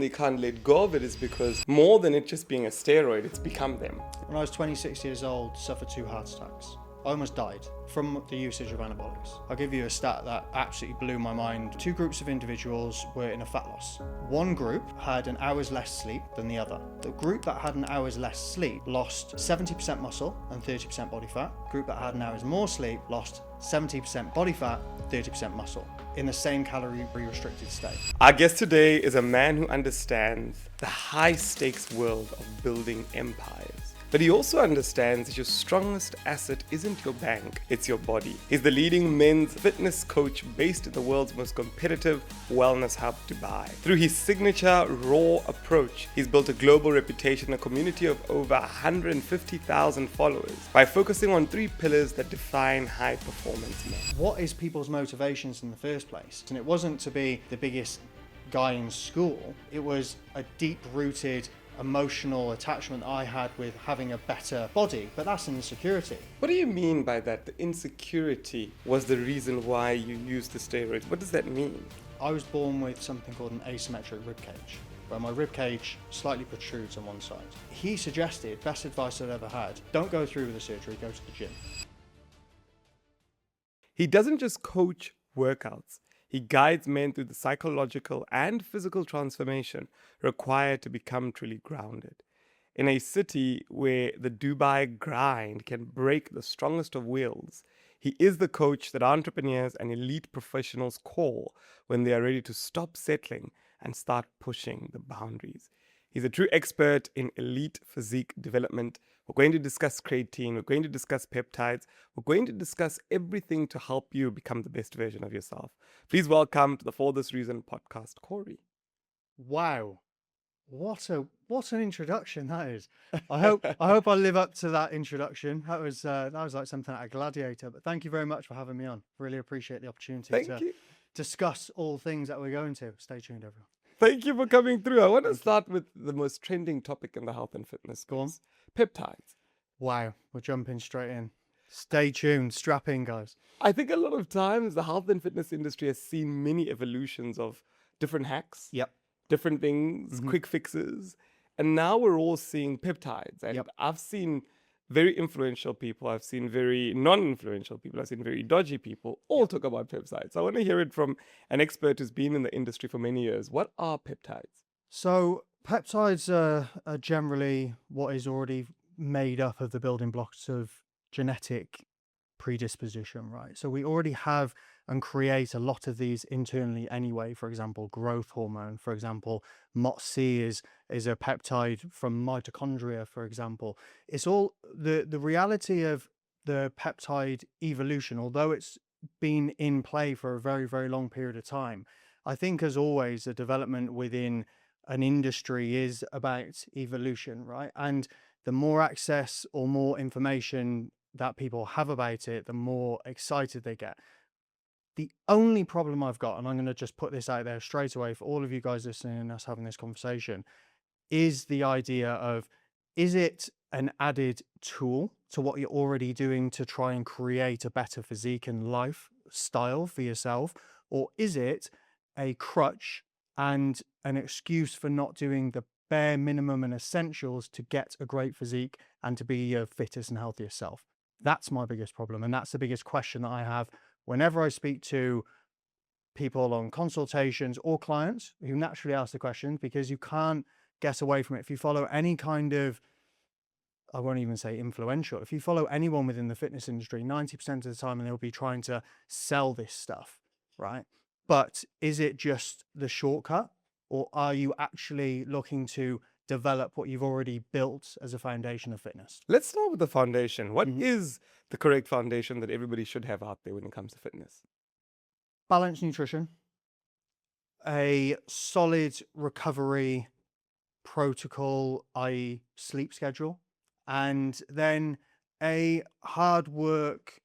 they can't let go of it is because more than it just being a steroid, it's become them. When I was 26 years old, suffered 2 heart attacks. I almost died from the usage of anabolics. I'll give you a stat that absolutely blew my mind. 2 groups of individuals were in a fat loss. One group had an hour's less sleep than the other. The group that had an hour's less sleep lost 70% muscle and 30% body fat. The group that had an hour's more sleep lost 70% body fat, 30% muscle in the same calorie restricted state. Our guest today is a man who understands the high stakes world of building empires. But he also understands that your strongest asset isn't your bank, it's your body. He's the leading men's fitness coach based in the world's most competitive wellness hub, Dubai. Through his signature raw approach, he's built a global reputation, a community of over 150,000 followers by focusing on 3 pillars that define high performance men. What is people's motivations in the first place? And it wasn't to be the biggest guy in school, it was a deep-rooted emotional attachment I had with having a better body, but that's insecurity. What do you mean by that? The insecurity was the reason why you used the steroids. What does that mean? I was born with something called an asymmetric rib cage, where my rib cage slightly protrudes on one side. He suggested, best advice I'd ever had, don't go through with the surgery, go to the gym. He doesn't just coach workouts. He guides men through the psychological and physical transformation required to become truly grounded. In a city where the Dubai grind can break the strongest of wills, he is the coach that entrepreneurs and elite professionals call when they are ready to stop settling and start pushing the boundaries. He's a true expert in elite physique development. We're going to discuss creatine. We're going to discuss peptides. We're going to discuss everything to help you become the best version of yourself. Please welcome to the For This Reason podcast, Corey. Wow. What an introduction that is. I hope I live up to that introduction. That was like something like a Gladiator. But thank you very much for having me on. Really appreciate the opportunity to discuss all things that we're going to. Stay tuned, everyone. Thank you for coming through. I want to start with the most trending topic in the health and fitness. Go on. Peptides. Wow, we're jumping straight in. Stay tuned, strap in, guys. I think a lot of times the health and fitness industry has seen many evolutions of different hacks, different things, quick fixes. And now we're all seeing peptides. And I've seen very influential people, I've seen very non-influential people, I've seen very dodgy people all talk about peptides. I want to hear it from an expert who's been in the industry for many years. What are peptides? So peptides are generally what is already made up of the building blocks of genetic predisposition, right? So we already have and create a lot of these internally anyway. For example, growth hormone, for example, MOS-C is a peptide from mitochondria, for example. It's all the reality of the peptide evolution, although it's been in play for a very, very long period of time. I think, as always, the development within an industry is about evolution, right? And the more access or more information that people have about it, the more excited they get. The only problem I've got, and I'm going to just put this out there straight away for all of you guys listening and us having this conversation, is the idea of, is it an added tool to what you're already doing to try and create a better physique and lifestyle for yourself? Or is it a crutch and an excuse for not doing the bare minimum and essentials to get a great physique and to be your fittest and healthiest self? That's my biggest problem. And that's the biggest question that I have whenever I speak to people on consultations or clients who naturally ask the question, because you can't get away from it. If you follow any kind of, I won't even say influential, if you follow anyone within the fitness industry, 90% of the time, and they'll be trying to sell this stuff, right? But is it just the shortcut, or are you actually looking to develop what you've already built as a foundation of fitness? Let's start with the foundation. What is the correct foundation that everybody should have out there when it comes to fitness? Balanced nutrition, a solid recovery protocol, i.e. sleep schedule, and then a hard work,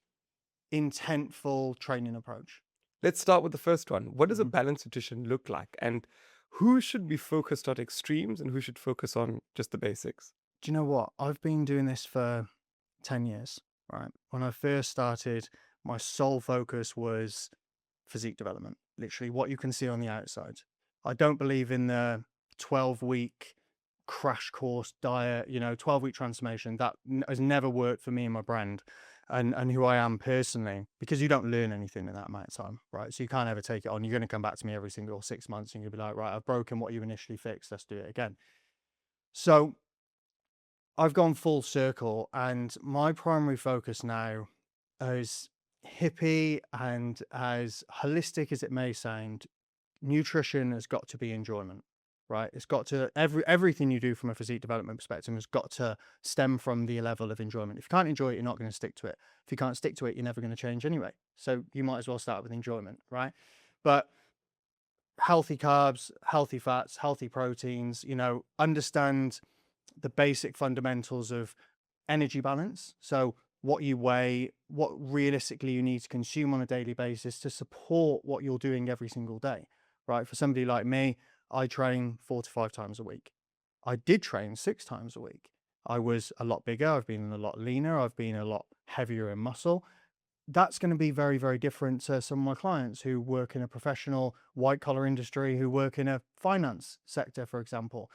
intentful training approach. Let's start with the first one. What does a balanced nutrition look like? And who should be focused on extremes and who should focus on just the basics? Do you know what? I've been doing this for 10 years, right? When I first started, my sole focus was physique development, literally what you can see on the outside. I don't believe in the 12-week crash course diet, 12-week transformation, that has never worked for me and my brand and who I am personally, because you don't learn anything in that amount of time, right? So you can't ever take it on. You're going to come back to me every single 6 months and you'll be like, right, I've broken what you initially fixed. Let's do it again. So I've gone full circle, and my primary focus now, as hippie and as holistic as it may sound, nutrition has got to be enjoyment, right? It's got to, everything you do from a physique development perspective has got to stem from the level of enjoyment. If you can't enjoy it, you're not going to stick to it. If you can't stick to it, you're never going to change anyway. So you might as well start with enjoyment, right? But healthy carbs, healthy fats, healthy proteins, understand the basic fundamentals of energy balance. So what you weigh, what realistically you need to consume on a daily basis to support what you're doing every single day, right? For somebody like me, I train 4 to 5 times a week. I did train 6 times a week. I was a lot bigger. I've been a lot leaner. I've been a lot heavier in muscle. That's going to be very, very different to some of my clients who work in a professional white collar industry, who work in a finance sector, for example.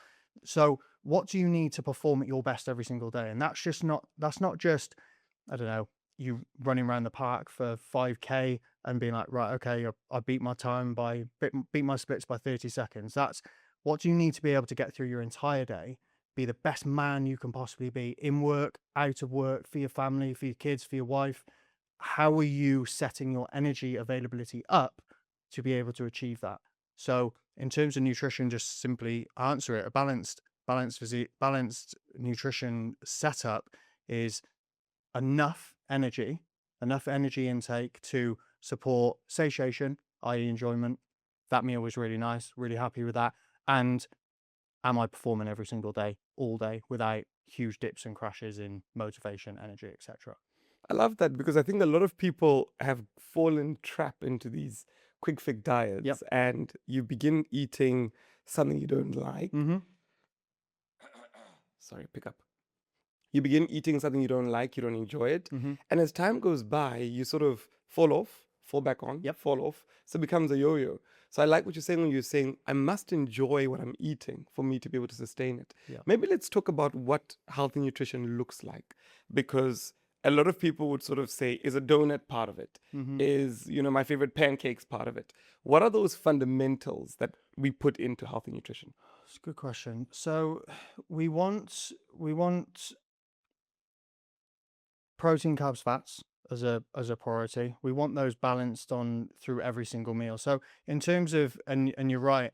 So what do you need to perform at your best every single day? And that's not just, I don't know, you running around the park for 5K and being like, right, okay, I beat my time beat my splits by 30 seconds. That's what do you need to be able to get through your entire day, be the best man you can possibly be in work, out of work, for your family, for your kids, for your wife. How are you setting your energy availability up to be able to achieve that? So in terms of nutrition, just simply answer it. A balanced nutrition setup is enough energy intake to support satiation, i.e. enjoyment. That meal was really nice, really happy with that. And am I performing every single day, all day, without huge dips and crashes in motivation, energy, etc.? I love that because I think a lot of people have fallen trap into these quick fix diets. Yep. And you begin eating something you don't like. Mm-hmm. Sorry, pick up. You begin eating something you don't like, you don't enjoy it. Mm-hmm. And as time goes by, you sort of fall back on, Yep. fall off. So it becomes a yo-yo. So I like what you're saying when you're saying, I must enjoy what I'm eating for me to be able to sustain it. Yeah. Maybe let's talk about what healthy nutrition looks like, because a lot of people would sort of say, is a donut part of it? Mm-hmm. Is, my favorite pancakes part of it? What are those fundamentals that we put into healthy nutrition? It's a good question. So we want protein, carbs, fats as a priority. We want those balanced on through every single meal. So in terms of, and you're right,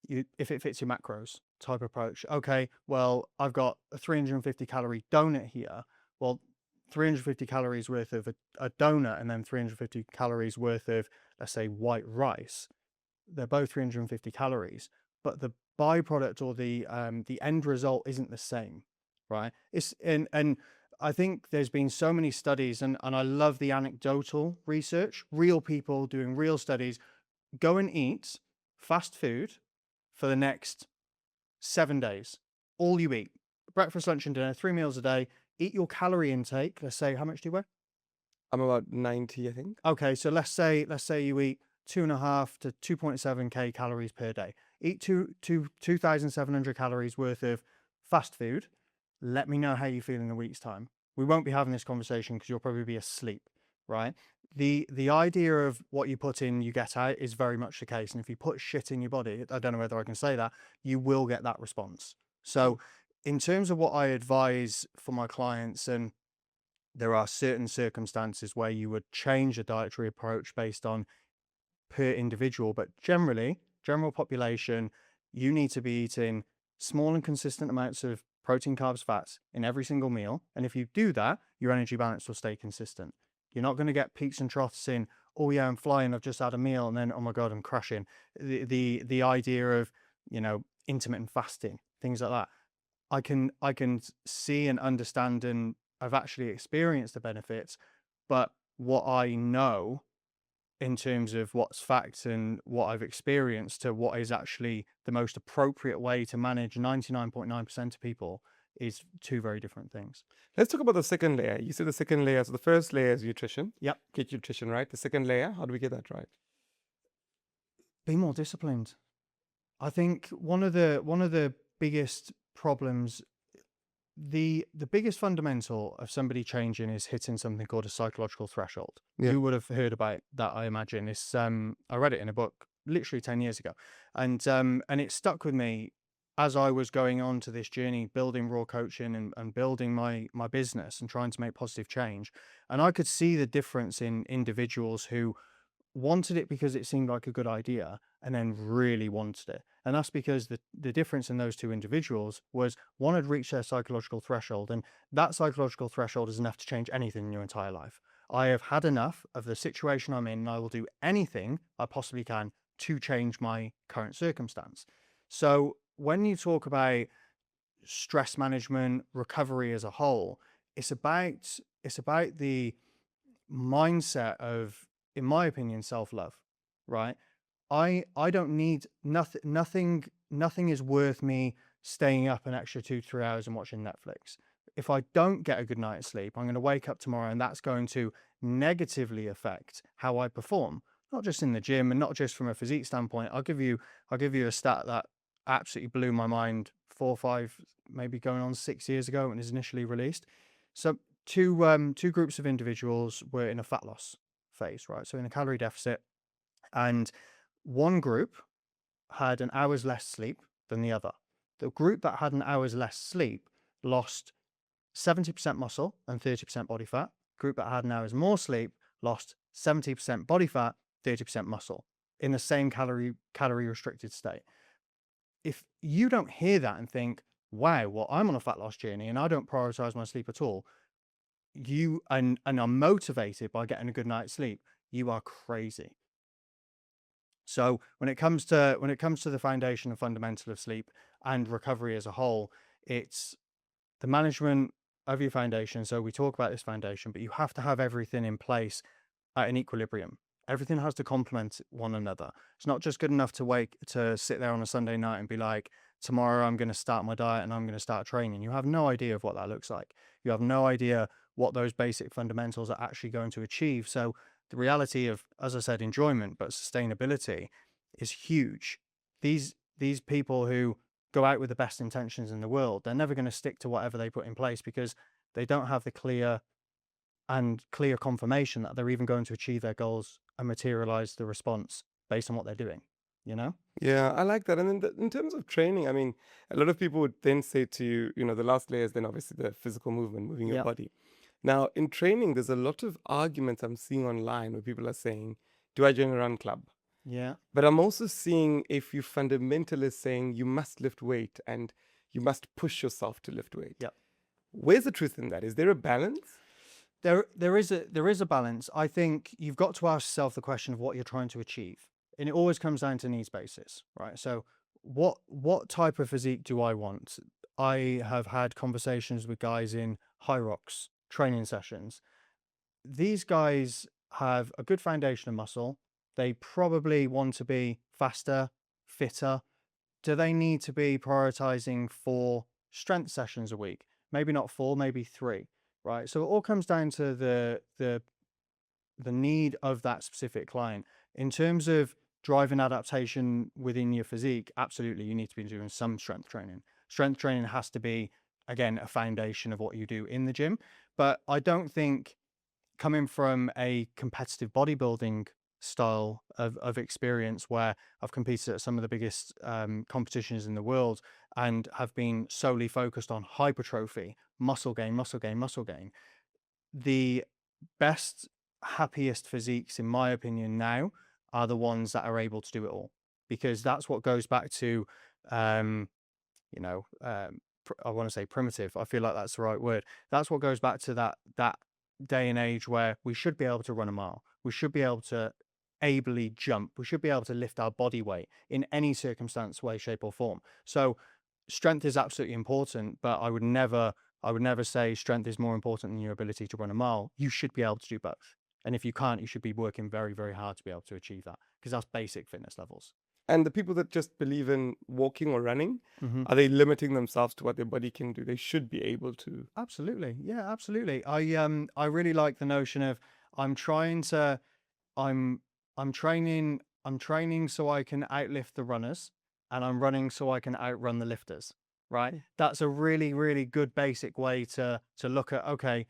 if it fits your macros type approach, okay, well, I've got a 350 calorie donut here. Well, 350 calories worth of a donut and then 350 calories worth of, let's say, white rice. They're both 350 calories, but the byproduct or the end result isn't the same, right? And I think there's been so many studies, and I love the anecdotal research, real people doing real studies. Go and eat fast food for the next 7 days. All you eat, breakfast, lunch, and dinner, 3 meals a day. Eat your calorie intake. Let's say, how much do you weigh? I'm about 90, I think. Okay, so let's say you eat 2.5 to 2.7k calories per day. Eat 2,700 calories worth of fast food. Let me know how you feel in a week's time. We won't be having this conversation because you'll probably be asleep, right? The idea of what you put in, you get out is very much the case. And if you put shit in your body, I don't know whether I can say that, you will get that response. So in terms of what I advise for my clients, and there are certain circumstances where you would change a dietary approach based on per individual, but general population, you need to be eating small and consistent amounts of protein, carbs, fats in every single meal. And if you do that, your energy balance will stay consistent. You're not going to get peaks and troughs in, oh yeah, I'm flying, I've just had a meal, and then, oh my God, I'm crashing. The idea of, intermittent fasting, things like that. I can see and understand, and I've actually experienced the benefits, but what I know in terms of what's fact and what I've experienced to what is actually the most appropriate way to manage 99.9% of people is two very different things. Let's talk about the second layer. You said the second layer. So the first layer is nutrition. Yep. Get nutrition right. The second layer, how do we get that right? Be more disciplined. I think one of the biggest problems, the biggest fundamental of somebody changing is hitting something called a psychological threshold. Yeah. You would have heard about that, I imagine. It's I read it in a book literally 10 years ago, and it stuck with me as I was going on to this journey, building raw coaching and building my business and trying to make positive change. And I could see the difference in individuals who wanted it because it seemed like a good idea and then really wanted it. And that's because the difference in those two individuals was one had reached their psychological threshold, and that psychological threshold is enough to change anything in your entire life. I have had enough of the situation I'm in, and I will do anything I possibly can to change my current circumstance. So when you talk about stress management, recovery as a whole, it's about the mindset of, in my opinion, self-love, right? I don't need nothing is worth me staying up an extra 2 3 hours and watching Netflix. If I don't get a good night's sleep, I'm going to wake up tomorrow and that's going to negatively affect how I perform, not just in the gym and not just from a physique standpoint. I'll give you a stat that absolutely blew my mind 4 5, maybe going on 6 years ago when it was initially released. So two groups of individuals were in a fat loss phase, right? So in a calorie deficit, and one group had an hour's less sleep than the other. The group that had an hour's less sleep lost 70% muscle and 30% body fat. Group that had an hour's more sleep lost 70% body fat, 30% muscle in the same calorie restricted state. If you don't hear that and think, wow, well, I'm on a fat loss journey and I don't prioritize my sleep at all, you and are motivated by getting a good night's sleep, you are crazy. So when it comes to the foundation and fundamental of sleep and recovery as a whole, it's the management of your foundation. So we talk about this foundation, but you have to have everything in place at an equilibrium. Everything has to complement one another. It's not just good enough to sit there on a Sunday night and be like, tomorrow I'm going to start my diet and I'm going to start training. You have no idea of what that looks like. You have no idea what those basic fundamentals are actually going to achieve. So the reality of, as I said, enjoyment, but sustainability is huge. These people who go out with the best intentions in the world, they're never going to stick to whatever they put in place because they don't have the clear confirmation that they're even going to achieve their goals and materialize the response based on what they're doing, you know? Yeah, I like that. And then in terms of training, I mean, a lot of people would then say to you, the last layer is then obviously the physical movement, moving your Yeah. body. Now, in training, there's a lot of arguments I'm seeing online where people are saying, do I join a run club? Yeah. But I'm also seeing a few fundamentalists saying you must lift weight and you must push yourself to lift weight. Yeah. Where's the truth in that? Is there a balance? There is a balance. I think you've got to ask yourself the question of what you're trying to achieve. And it always comes down to needs basis, right? So what type of physique do I want? I have had conversations with guys in high rocks training sessions. These guys have a good foundation of muscle. They probably want to be faster, fitter. Do they need to be prioritizing 4 strength sessions a week? Maybe not 4, maybe 3, right? So it all comes down to the need of that specific client. In terms of driving adaptation within your physique, absolutely, you need to be doing some strength training. Strength training has to be, again, a foundation of what you do in the gym. But I don't think, coming from a competitive bodybuilding style of experience where I've competed at some of the biggest competitions in the world and have been solely focused on hypertrophy, muscle gain, muscle gain, muscle gain, the best, happiest physiques, in my opinion, now are the ones that are able to do it all, because that's what goes back to, you know, I want to say primitive. I feel like that's the right word. That's what goes back to that day and age where we should be able to run a mile. We should be able to ably jump. We should be able to lift our body weight in any circumstance, way, shape, or form. So strength is absolutely important, but I would never say strength is more important than your ability to run a mile. You should be able to do both. And if you can't, you should be working very, very hard to be able to achieve that, because that's basic fitness levels. And the people that just believe in walking or running, Mm-hmm. are they limiting themselves to what their body can do? They should be able to. Absolutely. Yeah, absolutely. I really like the notion of I'm trying to I'm I'm training so I can outlift the runners, and I'm running so I can outrun the lifters, right? That's a really, really good basic way to look at, okay,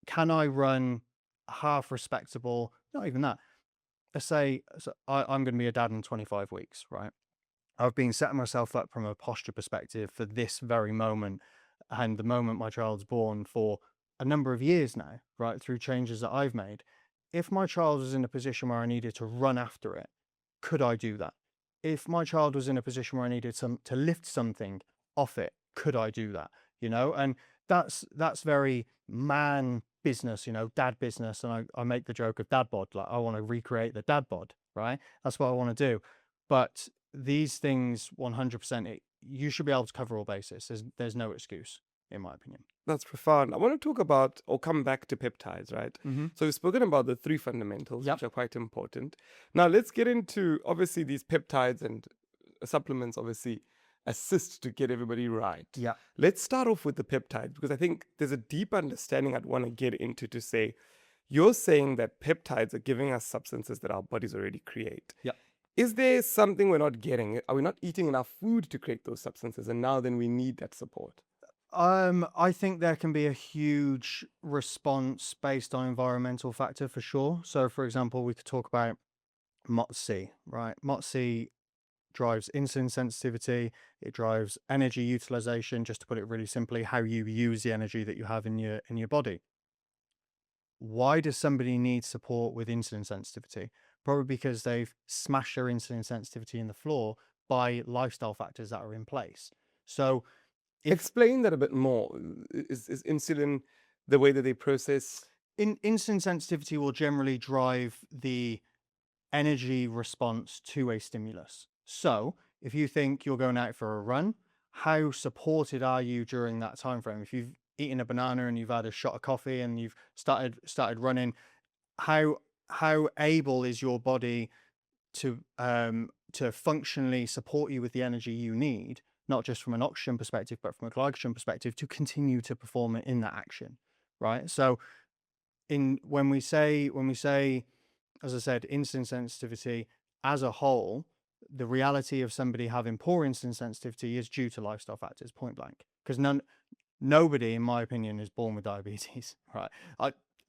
can I run half respectable? Not even that. Let's say I'm going to be a dad in 25 weeks, right? I've been setting myself up from a posture perspective for this very moment and the moment my child's born for a number of years now, right? Through changes that I've made. If my child was in a position where I needed to run after it, could I do that? If my child was in a position where I needed to lift something off it, could I do that? You know, and that's very man business, you know, dad business. And I make the joke of dad bod, like I want to recreate the dad bod, right? That's what I want to do. But these things 100% you should be able to cover all bases. There's no excuse, in my opinion. That's profound. I want to talk about or come back to peptides, right? Mm-hmm. So we've spoken about the three fundamentals, Yep. which are quite important. Now let's get into obviously these peptides and supplements obviously assist to get everybody right. Yeah. Let's start off with the peptides because I think there's a deep understanding I'd want to get into to say, you're saying that peptides are giving us substances that our bodies already create. Yeah. Is there something we're not getting? Are we not eating enough food to create those substances? And now then we need that support. I think there can be a huge response based on environmental factor for sure. So, for example, we could talk about MOS-C, right? MOS-C drives insulin sensitivity. It drives energy utilization. Just to put it really simply, how you use the energy that you have in your body. Why does somebody need support with insulin sensitivity? Probably because they've smashed their insulin sensitivity in the floor by lifestyle factors that are in place. So explain that a bit more. Is insulin the way that they process? Insulin sensitivity will generally drive the energy response to a stimulus. So if you think you're going out for a run, how supported are you during that time frame? If you've eaten a banana and you've had a shot of coffee and you've started running, how able is your body to functionally support you with the energy you need, not just from an oxygen perspective, but from a glycogen perspective, to continue to perform in that action, right? So when we say, as I said, insulin sensitivity as a whole, the reality of somebody having poor insulin sensitivity is due to lifestyle factors, point blank. Because nobody, in my opinion, is born with diabetes, right?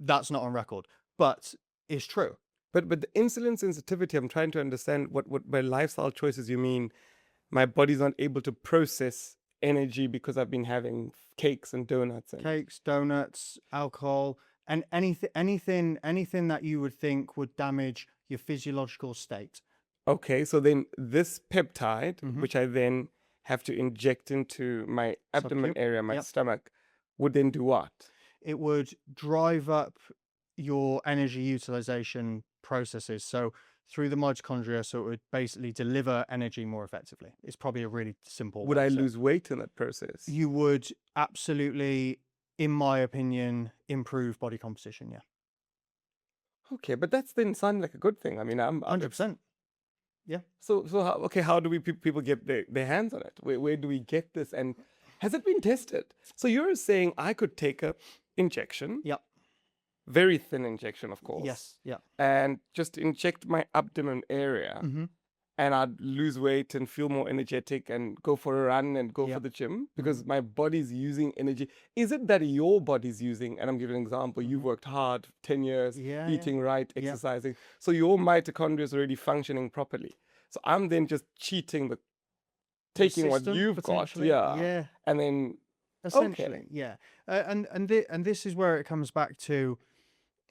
That's not on record, but it's true. But the insulin sensitivity, I'm trying to understand what by lifestyle choices you mean. My body's not able to process energy because I've been having cakes and donuts. Cakes, donuts, alcohol, and anything that you would think would damage your physiological state. Okay, so then this peptide, which I then have to inject into my abdomen area, my stomach, would then do what? It would drive up your energy utilization processes. So through the mitochondria, so it would basically deliver energy more effectively. It's probably a really simple Would I lose weight in that process? You would absolutely, in my opinion, improve body composition, yeah. Okay, but that's then sounding like a good thing. I mean, I'm 100%. Yeah. So how do people get their hands on it? Where do we get this? And has it been tested? So you're saying I could take a injection. Yep. Very thin injection, of course. Yes. Yeah. And just inject my abdomen area. And I'd lose weight and feel more energetic and go for a run and go for the gym because my body's using energy. Is it that your body's using, and I'm giving an example, you've worked hard 10 years, eating right, exercising. So your mitochondria is already functioning properly. So I'm then just cheating taking what you've got. Yeah. And then, essentially, and this is where it comes back to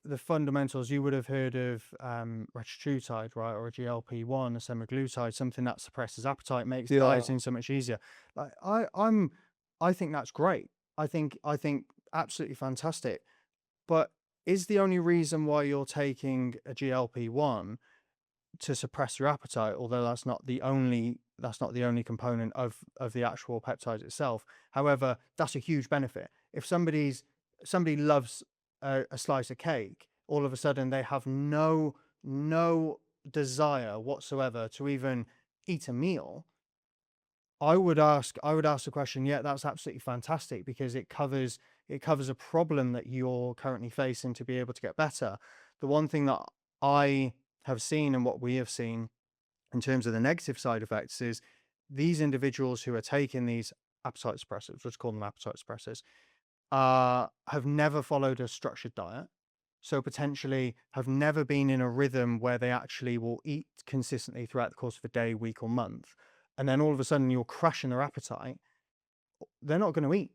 the fundamentals. You would have heard of retatrutide, right, or a GLP-1, a semaglutide, something that suppresses appetite, makes dieting so much easier. Like I think that's great. I think absolutely fantastic. But is the only reason why you're taking a GLP-1 to suppress your appetite? Although that's not the only component of the actual peptide itself. However, that's a huge benefit. If somebody loves a slice of cake, all of a sudden they have no desire whatsoever to even eat a meal, I would ask the question, yeah, that's absolutely fantastic because it covers a problem that you're currently facing to be able to get better. The one thing that I have seen and what we have seen in terms of the negative side effects is these individuals who are taking these appetite suppressors, let's call them appetite suppressors, have never followed a structured diet. So potentially have never been in a rhythm where they actually will eat consistently throughout the course of a day, week, or month. And then all of a sudden you're crashing their appetite. They're not going to eat.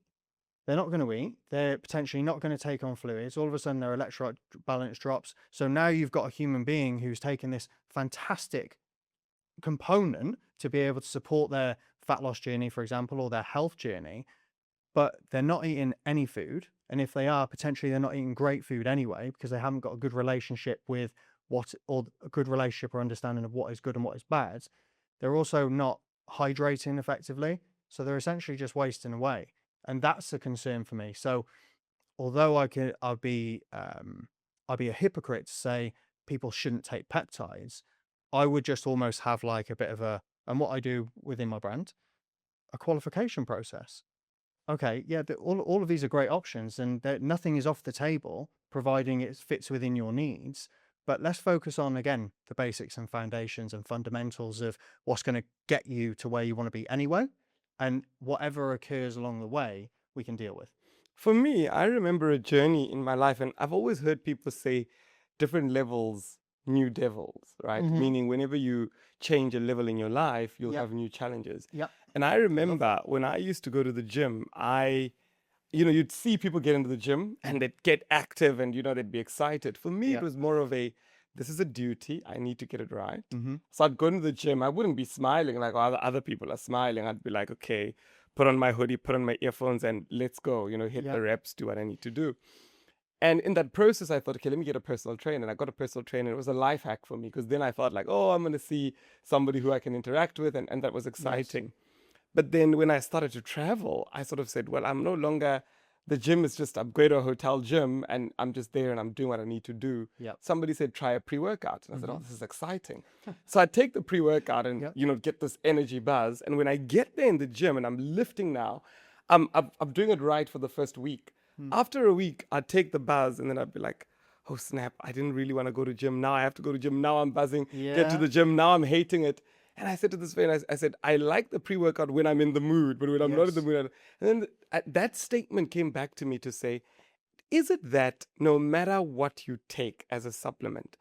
They're not going to eat. They're potentially not going to take on fluids. All of a sudden their electrolyte balance drops. So now you've got a human being who's taken this fantastic component to be able to support their fat loss journey, for example, or their health journey, but they're not eating any food. And if they are, potentially they're not eating great food anyway, because they haven't got a good relationship with or a good relationship or understanding of what is good and what is bad. They're also not hydrating effectively. So they're essentially just wasting away. And that's a concern for me. So although I'd be a hypocrite to say people shouldn't take peptides, I would just almost have like a bit of and what I do within my brand, a qualification process. Okay, yeah, all of these are great options, and nothing is off the table, providing it fits within your needs. But let's focus on, again, the basics and foundations and fundamentals of what's going to get you to where you want to be anyway. And whatever occurs along the way, we can deal with. For me, I remember a journey in my life, and I've always heard people say different levels, new devils, right? Mhm. Meaning, whenever you change a level in your life, you'll Yep. have new challenges. Yep. And I remember when I used to go to the gym, you'd see people get into the gym and they'd get active and, they'd be excited. For me, it Yep. was more of this is a duty. I need to get it right. Mm-hmm. So I'd go into the gym. I wouldn't be smiling like other people are smiling. I'd be like, okay, put on my hoodie, put on my earphones, and let's go, hit Yep. the reps, do what I need to do. And in that process, I thought, okay, let me get a personal trainer. And I got a personal trainer. It was a life hack for me because then I thought like, oh, I'm going to see somebody who I can interact with. And that was exciting. But then when I started to travel, I sort of said, well, I'm no longer, the gym is just, I'm going to a hotel gym and I'm just there and I'm doing what I need to do. Yep. Somebody said, try a pre-workout. And I said, Mhm. oh, this is exciting. So I take the pre-workout and, Yep. get this energy buzz. And when I get there in the gym and I'm lifting now, I'm doing it right for the first week. After a week, I'd take the buzz and then I'd be like, oh snap, I didn't really want to go to gym. Now I have to go to gym. Now I'm buzzing. Get to Yeah. the gym. Now I'm hating it. And I said to this friend, I said, I like the pre-workout when I'm in the mood, but when I'm not in the Yes. mood. And then that statement came back to me to say, is it that no matter what you take as a supplement,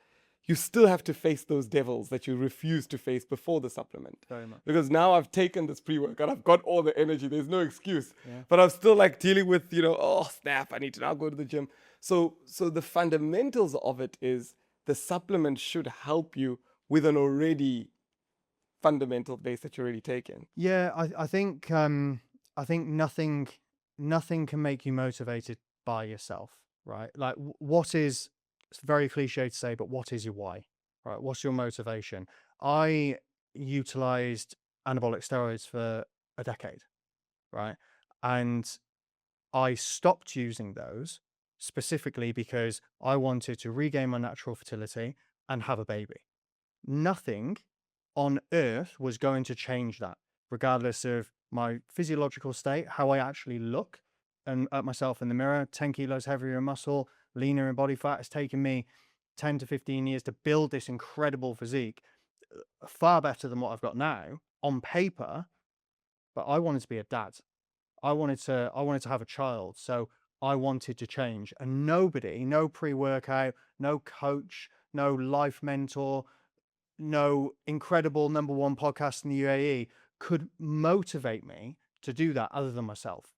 you still have to face those devils that you refuse to face before the supplement? Very much. Because now I've taken this pre-workout, I've got all the energy, there's no excuse. Yeah. But I'm still like dealing with, oh snap, I need to now go to the gym. So the fundamentals of it is the supplement should help you with an already fundamental base that you're already taking. Yeah, I think nothing can make you motivated by yourself, right? Like what is, it's very cliche to say, but what is your why? Right? What's your motivation? I utilized anabolic steroids for a decade, right? And I stopped using those specifically because I wanted to regain my natural fertility and have a baby. Nothing on earth was going to change that, regardless of my physiological state, how I actually look and at myself in the mirror. 10 kilos heavier in muscle, leaner in body fat. It's taken me 10 to 15 years to build this incredible physique, far better than what I've got now on paper. But I wanted to be a dad. I wanted to have a child. So I wanted to change. And nobody, no pre-workout, no coach, no life mentor, no incredible #1 podcast in the UAE could motivate me to do that other than myself,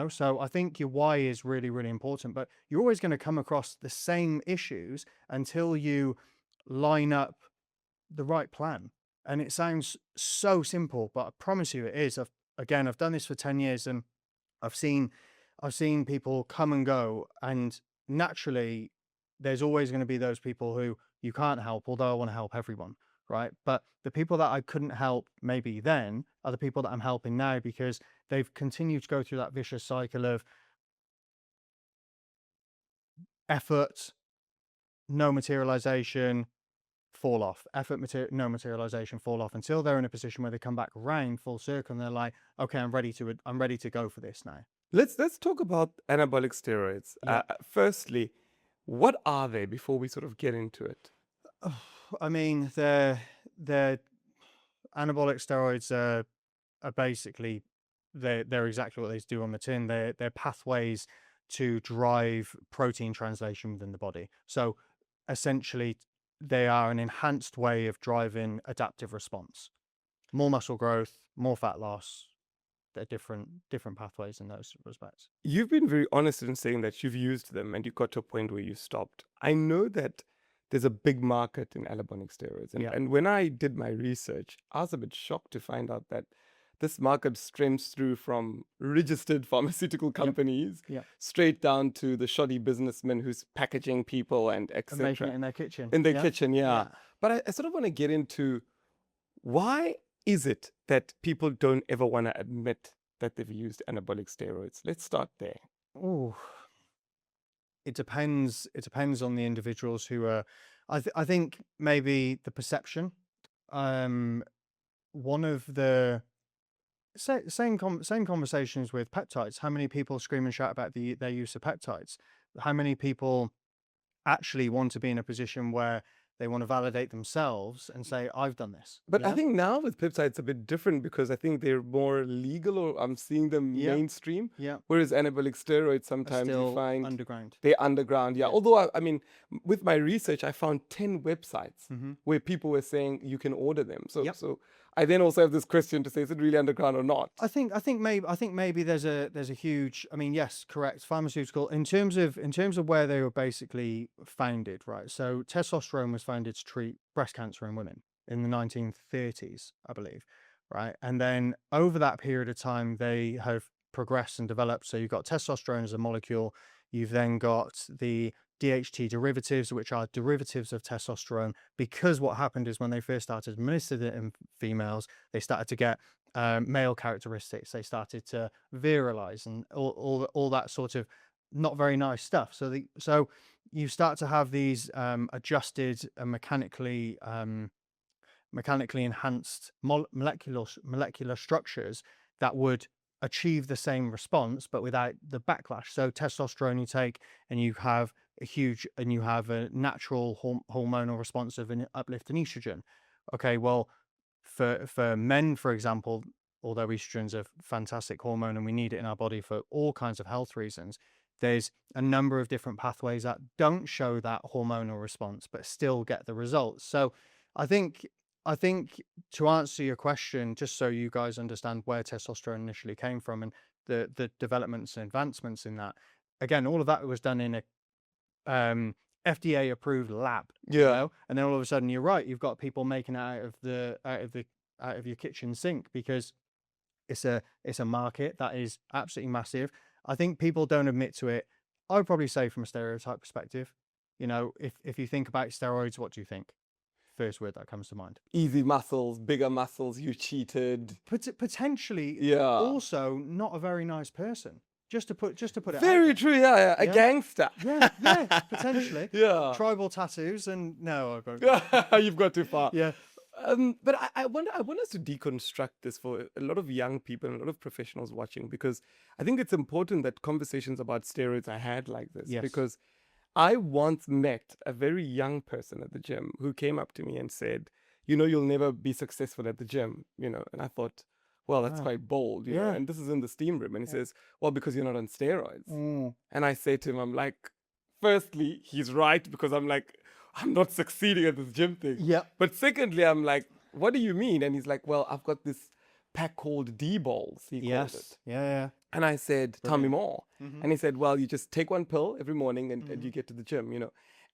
So I think your why is really, really important, but you're always going to come across the same issues until you line up the right plan. And it sounds so simple, but I promise you it is. I've done this for 10 years and I've seen people come and go, and naturally there's always going to be those people who you can't help, although I want to help everyone, right? But the people that I couldn't help maybe then are the people that I'm helping now, because they've continued to go through that vicious cycle of effort, no materialization, fall off, no materialization, fall off, until they're in a position where they come back around full circle and they're like, okay, I'm ready to go for this now. Let's talk about anabolic steroids. Yeah. Firstly, what are they before we sort of get into it? I mean, they're anabolic steroids are are basically they're exactly what they do on the tin. They're pathways to drive protein translation within the body. So essentially, they are an enhanced way of driving adaptive response, more muscle growth, more fat loss. They're different pathways in those respects. You've been very honest in saying that you've used them and you got to a point where you stopped. I know that there's a big market in anabolic steroids. And, Yeah. and when I did my research, I was a bit shocked to find out that this market stems through from registered pharmaceutical companies Yep. straight down to the shoddy businessman who's packaging people and And making etc. it in their kitchen. In their Yeah. kitchen, yeah. Yeah. But I sort of want to get into why is it that people don't ever want to admit that they've used anabolic steroids? Let's start there. Oh, it depends. It depends on the individuals who are. I think maybe the perception. One of the same conversations with peptides. How many people scream and shout about their use of peptides? How many people actually want to be in a position where they want to validate themselves and say, "I've done this." But I think now with peptides it's a bit different because I think they're more legal, or I'm seeing them Yeah. mainstream. Yeah. Whereas anabolic steroids Are sometimes you still find underground. they're underground. Yeah. Yeah. Although I mean, with my research, I found 10 websites Mhm. where people were saying you can order them. So Yep. so I then also have this question to say, is it really underground or not? I think maybe there's a huge. I mean, yes, correct. Pharmaceutical in terms of where they were basically founded, right? So testosterone was founded to treat breast cancer in women in the 1930s, I believe, right? And then over that period of time, they have progressed and developed. So you've got testosterone as a molecule. You've then got the DHT derivatives, which are derivatives of testosterone, because what happened is when they first started administered it in females, they started to get male characteristics. They started to virilize and all that sort of not very nice stuff. So you start to have these adjusted and mechanically enhanced molecular structures that would achieve the same response but without the backlash. So testosterone you take and you have a natural hormonal response of an uplift in estrogen. Okay, well, for men, for example, although estrogen's a fantastic hormone and we need it in our body for all kinds of health reasons, there's a number of different pathways that don't show that hormonal response but still get the results. So I think to answer your question, just so you guys understand where testosterone initially came from and the developments and advancements in that, again, all of that was done in a FDA approved lab, Yeah. and then all of a sudden you're right, you've got people making it out of your kitchen sink because it's a market that is absolutely massive. I think people don't admit to it. I would probably say from a stereotype perspective, if you think about steroids, what do you think? First word that comes to mind. Easy muscles, bigger muscles, you cheated. Potentially, Yeah. also not a very nice person. Just to put it out Very there. true, yeah. A Yeah. gangster. Yeah, potentially. Yeah. Tribal tattoos and no, I don't. You've got too far. Yeah. But I want us to deconstruct this for a lot of young people and a lot of professionals watching, because I think it's important that conversations about steroids are had like this. Yes. Because I once met a very young person at the gym who came up to me and said, you'll never be successful at the gym, and I thought, well, that's Wow. quite bold, Yeah. and this is in the steam room. And he says, well, because you're not on steroids. And I say to him, I'm like, firstly, he's right, because I'm like, I'm not succeeding at this gym thing. Yep. But secondly, I'm like, what do you mean? And he's like, well, I've got this pack called D-balls, he called it. Yeah. And I said, tell me more. Mhm. And he said, well, you just take one pill every morning and you get to the gym,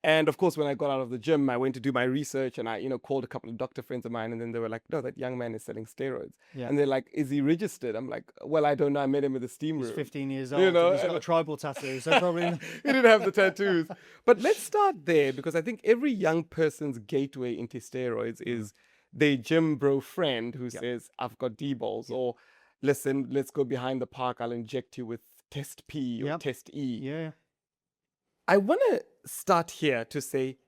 And of course, when I got out of the gym, I went to do my research and I, called a couple of doctor friends of mine. And then they were like, no, that young man is selling steroids. Yeah. And they're like, is he registered? I'm like, well, I don't know. I met him in the steam room. He's 15 years old. You And know, he's got a tribal tattoo, so probably. He didn't have the tattoos. But let's start there, because I think every young person's gateway into steroids is their gym bro friend who says, I've got D-balls, or listen, let's go behind the park. I'll inject you with test P or test E. Yeah. I want to start here to say,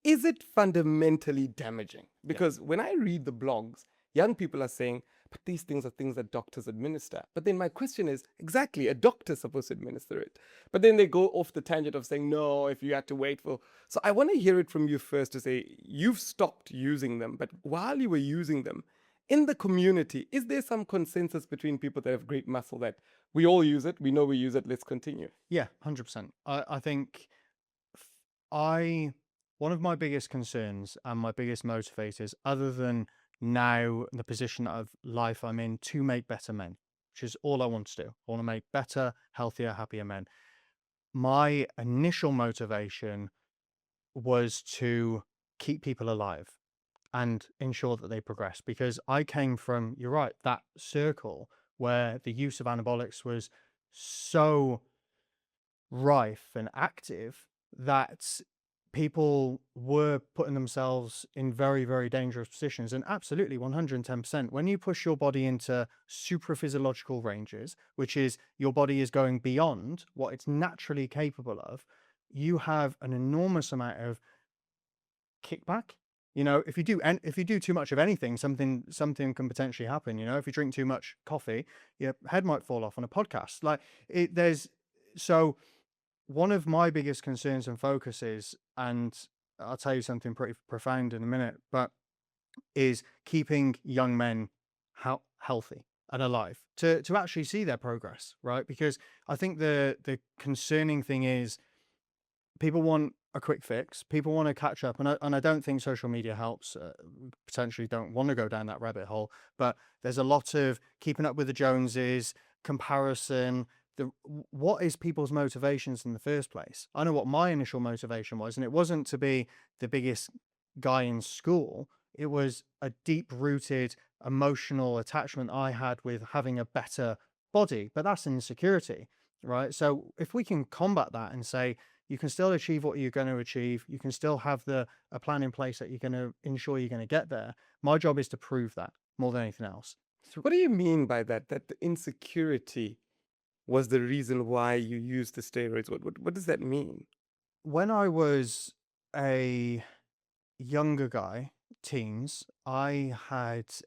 is it fundamentally damaging? Because when I read the blogs, young people are saying, but these things are things that doctors administer. But then my question is, exactly, a doctor's supposed to administer it. But then they go off the tangent of saying, no, if you had to wait for... So I want to hear it from you first to say, you've stopped using them, but while you were using them, In the community, is there some consensus between people that have great muscle that we all use it, we know we use it, let's continue? Yeah, 100%. I think f- I one of my biggest concerns and my biggest motivators, other than now the position of life I'm in, to make better men, which is all I want to do. I want to make better, healthier, happier men. My initial motivation was to keep people alive and ensure that they progress, because I came from, you're right, that circle where the use of anabolics was so rife and active that people were putting themselves in very, very dangerous positions. And absolutely, 110%, when you push your body into super physiological ranges, which is your body is going beyond what it's naturally capable of, you have an enormous amount of kickback. You know, if you do too much of anything, something can potentially happen. You know, if you drink too much coffee, your head might fall off on a podcast. Like there's so one of my biggest concerns and focuses, and I'll tell you something pretty profound in a minute, but is keeping young men healthy and alive to actually see their progress, right? Because I think the concerning thing is people want a quick fix. People want to catch up, and I don't think social media helps. Potentially, don't want to go down that rabbit hole. But there's a lot of keeping up with the Joneses, comparison. What is people's motivations in the first place? I know what my initial motivation was, and it wasn't to be the biggest guy in school. It was a deep-rooted emotional attachment I had with having a better body. But that's insecurity, right? So if we can combat that and say, you can still achieve what you're going to achieve. You can still have a plan in place that you're going to ensure you're going to get there. My job is to prove that more than anything else. What do you mean by that? That the insecurity was the reason why you used the steroids? What does that mean? When I was a younger guy, teens, I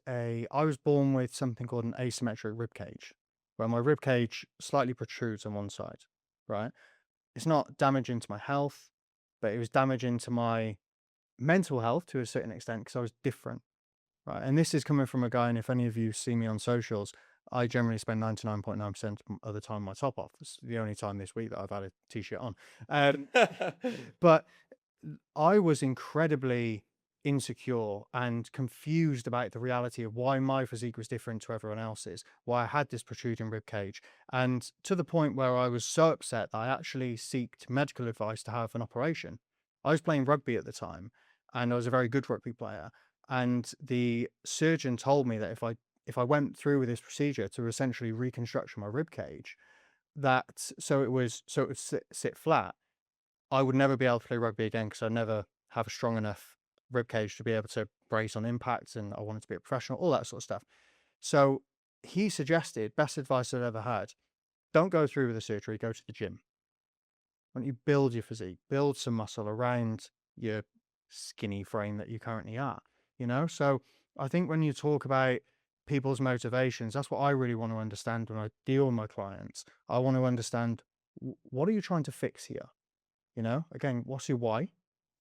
was born with something called an asymmetric rib cage, where my rib cage slightly protrudes on one side, right? It's not damaging to my health, but it was damaging to my mental health to a certain extent because I was different, right? And this is coming from a guy, and if any of you see me on socials, I generally spend 99.9% of the time my top off. It's the only time this week that I've had a t-shirt on. But I was incredibly insecure and confused about the reality of why my physique was different to everyone else's, why I had this protruding rib cage, and to the point where I was so upset that I actually sought medical advice to have an operation. I was playing rugby at the time, and I was a very good rugby player, and the surgeon told me that if I went through with this procedure to essentially reconstruct my rib cage, that so it would sit flat, I would never be able to play rugby again because I'd never have a strong enough rib cage to be able to brace on impact, and I wanted to be a professional, all that sort of stuff. So he suggested, best advice I've ever had, don't go through with the surgery, go to the gym. Why don't you build your physique, build some muscle around your skinny frame that you currently are, you know? So I think when you talk about people's motivations, that's what I really want to understand when I deal with my clients. I want to understand, what are you trying to fix here? You know, again, what's your why?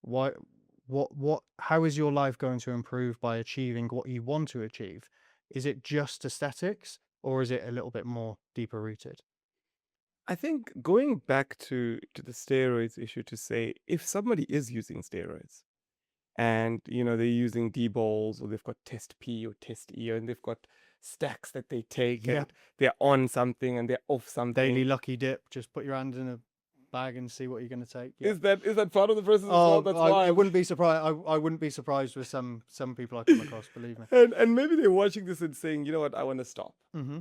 Why, how is your life going to improve by achieving what you want to achieve? Is it just aesthetics, or is it a little bit more deeper rooted? I think going back to the steroids issue, to say if somebody is using steroids and they're using D balls, or they've got test P or test E, and they've got stacks that they take, Yeah. and they're on something and they're off something. Daily lucky dip, just put your hand in a bag and see what you're going to take. Yeah. Is that part of the process as well? That's why I wouldn't be surprised. I wouldn't be surprised with some people I come across, believe me. and maybe they're watching this and saying, you know what, I want to stop. Mm-hmm.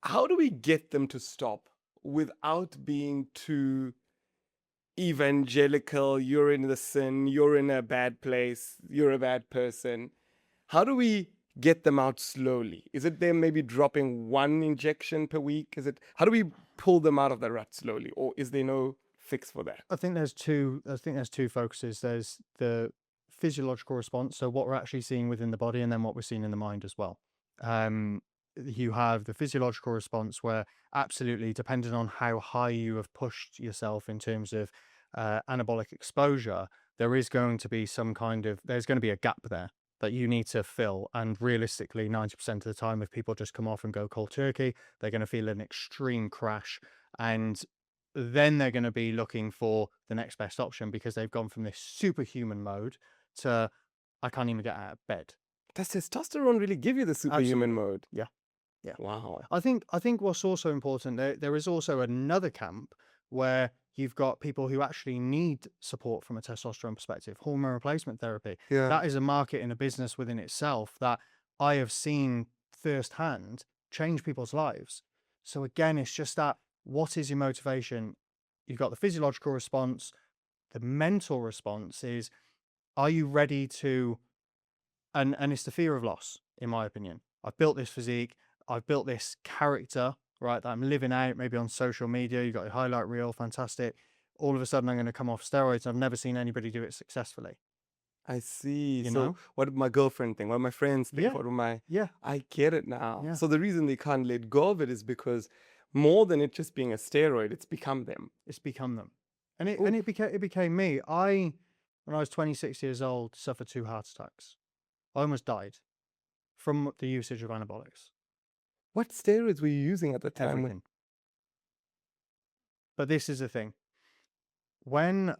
How do we get them to stop without being too evangelical? You're in the sin, you're in a bad place, you're a bad person. How do we get them out slowly? Is it them maybe dropping one injection per week? How do we pull them out of the rut slowly, or is there no fix for that? I think there's two focuses. There's the physiological response, so what we're actually seeing within the body, and then what we're seeing in the mind as well. You have the physiological response where, absolutely, depending on how high you have pushed yourself in terms of anabolic exposure, there's going to be a gap there that you need to fill. And realistically, 90% of the time, if people just come off and go cold turkey, they're going to feel an extreme crash. And then they're going to be looking for the next best option because they've gone from this superhuman mode to, I can't even get out of bed. Does testosterone really give you the superhuman Absolutely. mode? Yeah. Yeah. Wow. I think what's also important, there is also another camp where you've got people who actually need support from a testosterone perspective, hormone replacement therapy. Yeah. That is a market and a business within itself that I have seen firsthand change people's lives. So again, it's just that, what is your motivation? You've got the physiological response. The mental response is, are you ready to, and it's the fear of loss, in my opinion. I've built this physique. I've built this character, right, that I'm living out maybe on social media. You got your highlight reel, fantastic. All of a sudden, I'm going to come off steroids. I've never seen anybody do it successfully. I see. You So know? what did my girlfriend think? What did my friends think? Yeah. What do my... Yeah. I get it now. Yeah. So the reason they can't let go of it is because more than it just being a steroid, it's become them. It's become them. And it became me. When I was 26 years old, suffered 2 heart attacks. I almost died from the usage of anabolics. What steroids were you using at the time? Everything. But this is the thing. When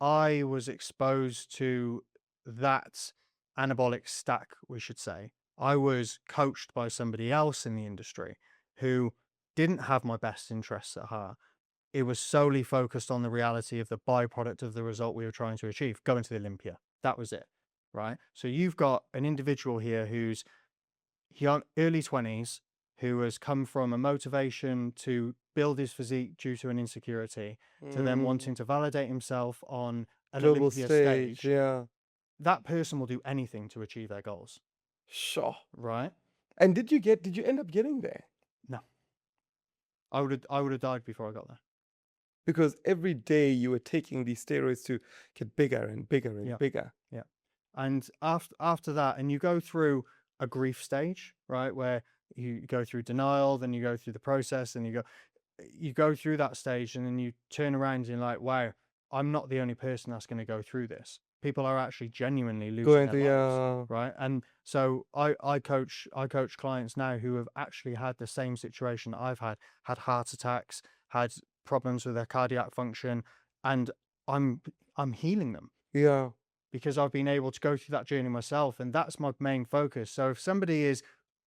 I was exposed to that anabolic stack, we should say, I was coached by somebody else in the industry who didn't have my best interests at heart. It was solely focused on the reality of the byproduct of the result we were trying to achieve, going to the Olympia. That was it, right? So you've got an individual here who's young, early 20s, who has come from a motivation to build his physique due to an insecurity, to then wanting to validate himself on an global Olympia stage. stage. Yeah. That person will do anything to achieve their goals, Sure. right? And did you end up getting there? No. I would have died before I got there. Because every day you were taking these steroids to get bigger and bigger and Yeah. bigger. Yeah. And after that, and you go through a grief stage, right, where you go through denial, then you go through the process, and you go through that stage, and then you turn around and you're like, wow, I'm not the only person that's going to go through this. People are actually genuinely losing their lives, right? And so I coach clients now who have actually had the same situation that I've had heart attacks, had problems with their cardiac function, and I'm healing them. Yeah. Because I've been able to go through that journey myself, and that's my main focus. So if somebody is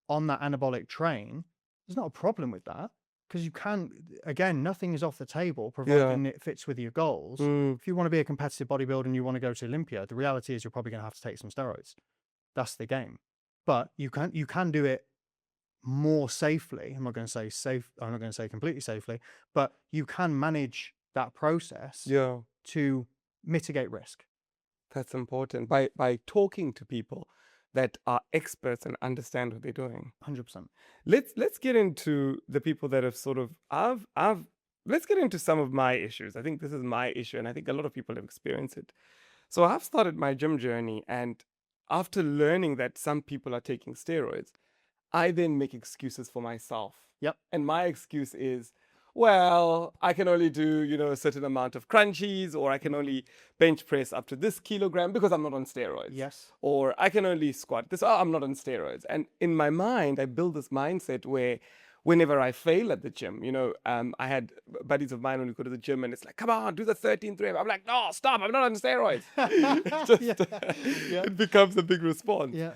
on that anabolic train, there's not a problem with that, because you can, again, nothing is off the table providing it fits with your goals. If you want to be a competitive bodybuilder and you want to go to Olympia, the reality is you're probably going to have to take some steroids. That's the game. But you can do it more safely. I'm not going to say safe. I'm not going to say completely safely, but you can manage that process to mitigate risk. That's important. By talking to people that are experts and understand what they're doing. 100%. Let's get into the people that have sort of let's get into some of my issues. I think this is my issue, and I think a lot of people have experienced it. So I've started my gym journey, and after learning that some people are taking steroids, I then make excuses for myself. Yep. And my excuse is, well, I can only do, a certain amount of crunchies, or I can only bench press up to this kilogram because I'm not on steroids. Yes. Or I can only squat this, I'm not on steroids. And in my mind, I build this mindset where whenever I fail at the gym, I had buddies of mine who go to the gym and it's like, come on, do the 13th rep. I'm like, no, stop, I'm not on steroids. It becomes a big response. Yeah.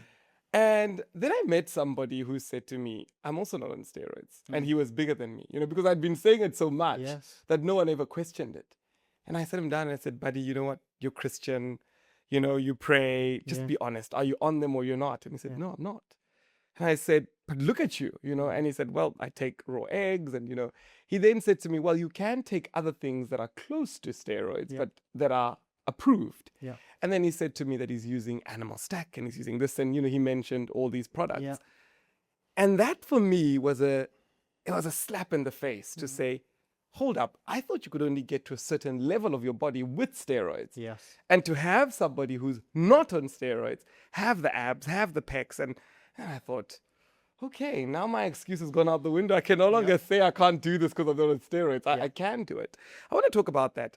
And then I met somebody who said to me, I'm also not on steroids. And he was bigger than me, because I'd been saying it so much that no one ever questioned it. And I sat him down and I said, buddy, you know what? You're Christian, you pray, just be honest. Are you on them or you're not? And he said, no, I'm not. And I said, but look at you, and he said, well, I take raw eggs. And, he then said to me, well, you can take other things that are close to steroids, but that are approved. Yeah. And then he said to me that he's using Animal Stack and he's using this, and he mentioned all these products. Yeah. And that for me was a slap in the face to say, hold up, I thought you could only get to a certain level of your body with steroids. Yes. And to have somebody who's not on steroids have the abs, have the pecs, and I thought, okay, now my excuse has gone out the window. I can no longer say I can't do this because I'm not on steroids. I can do it. I want to talk about that.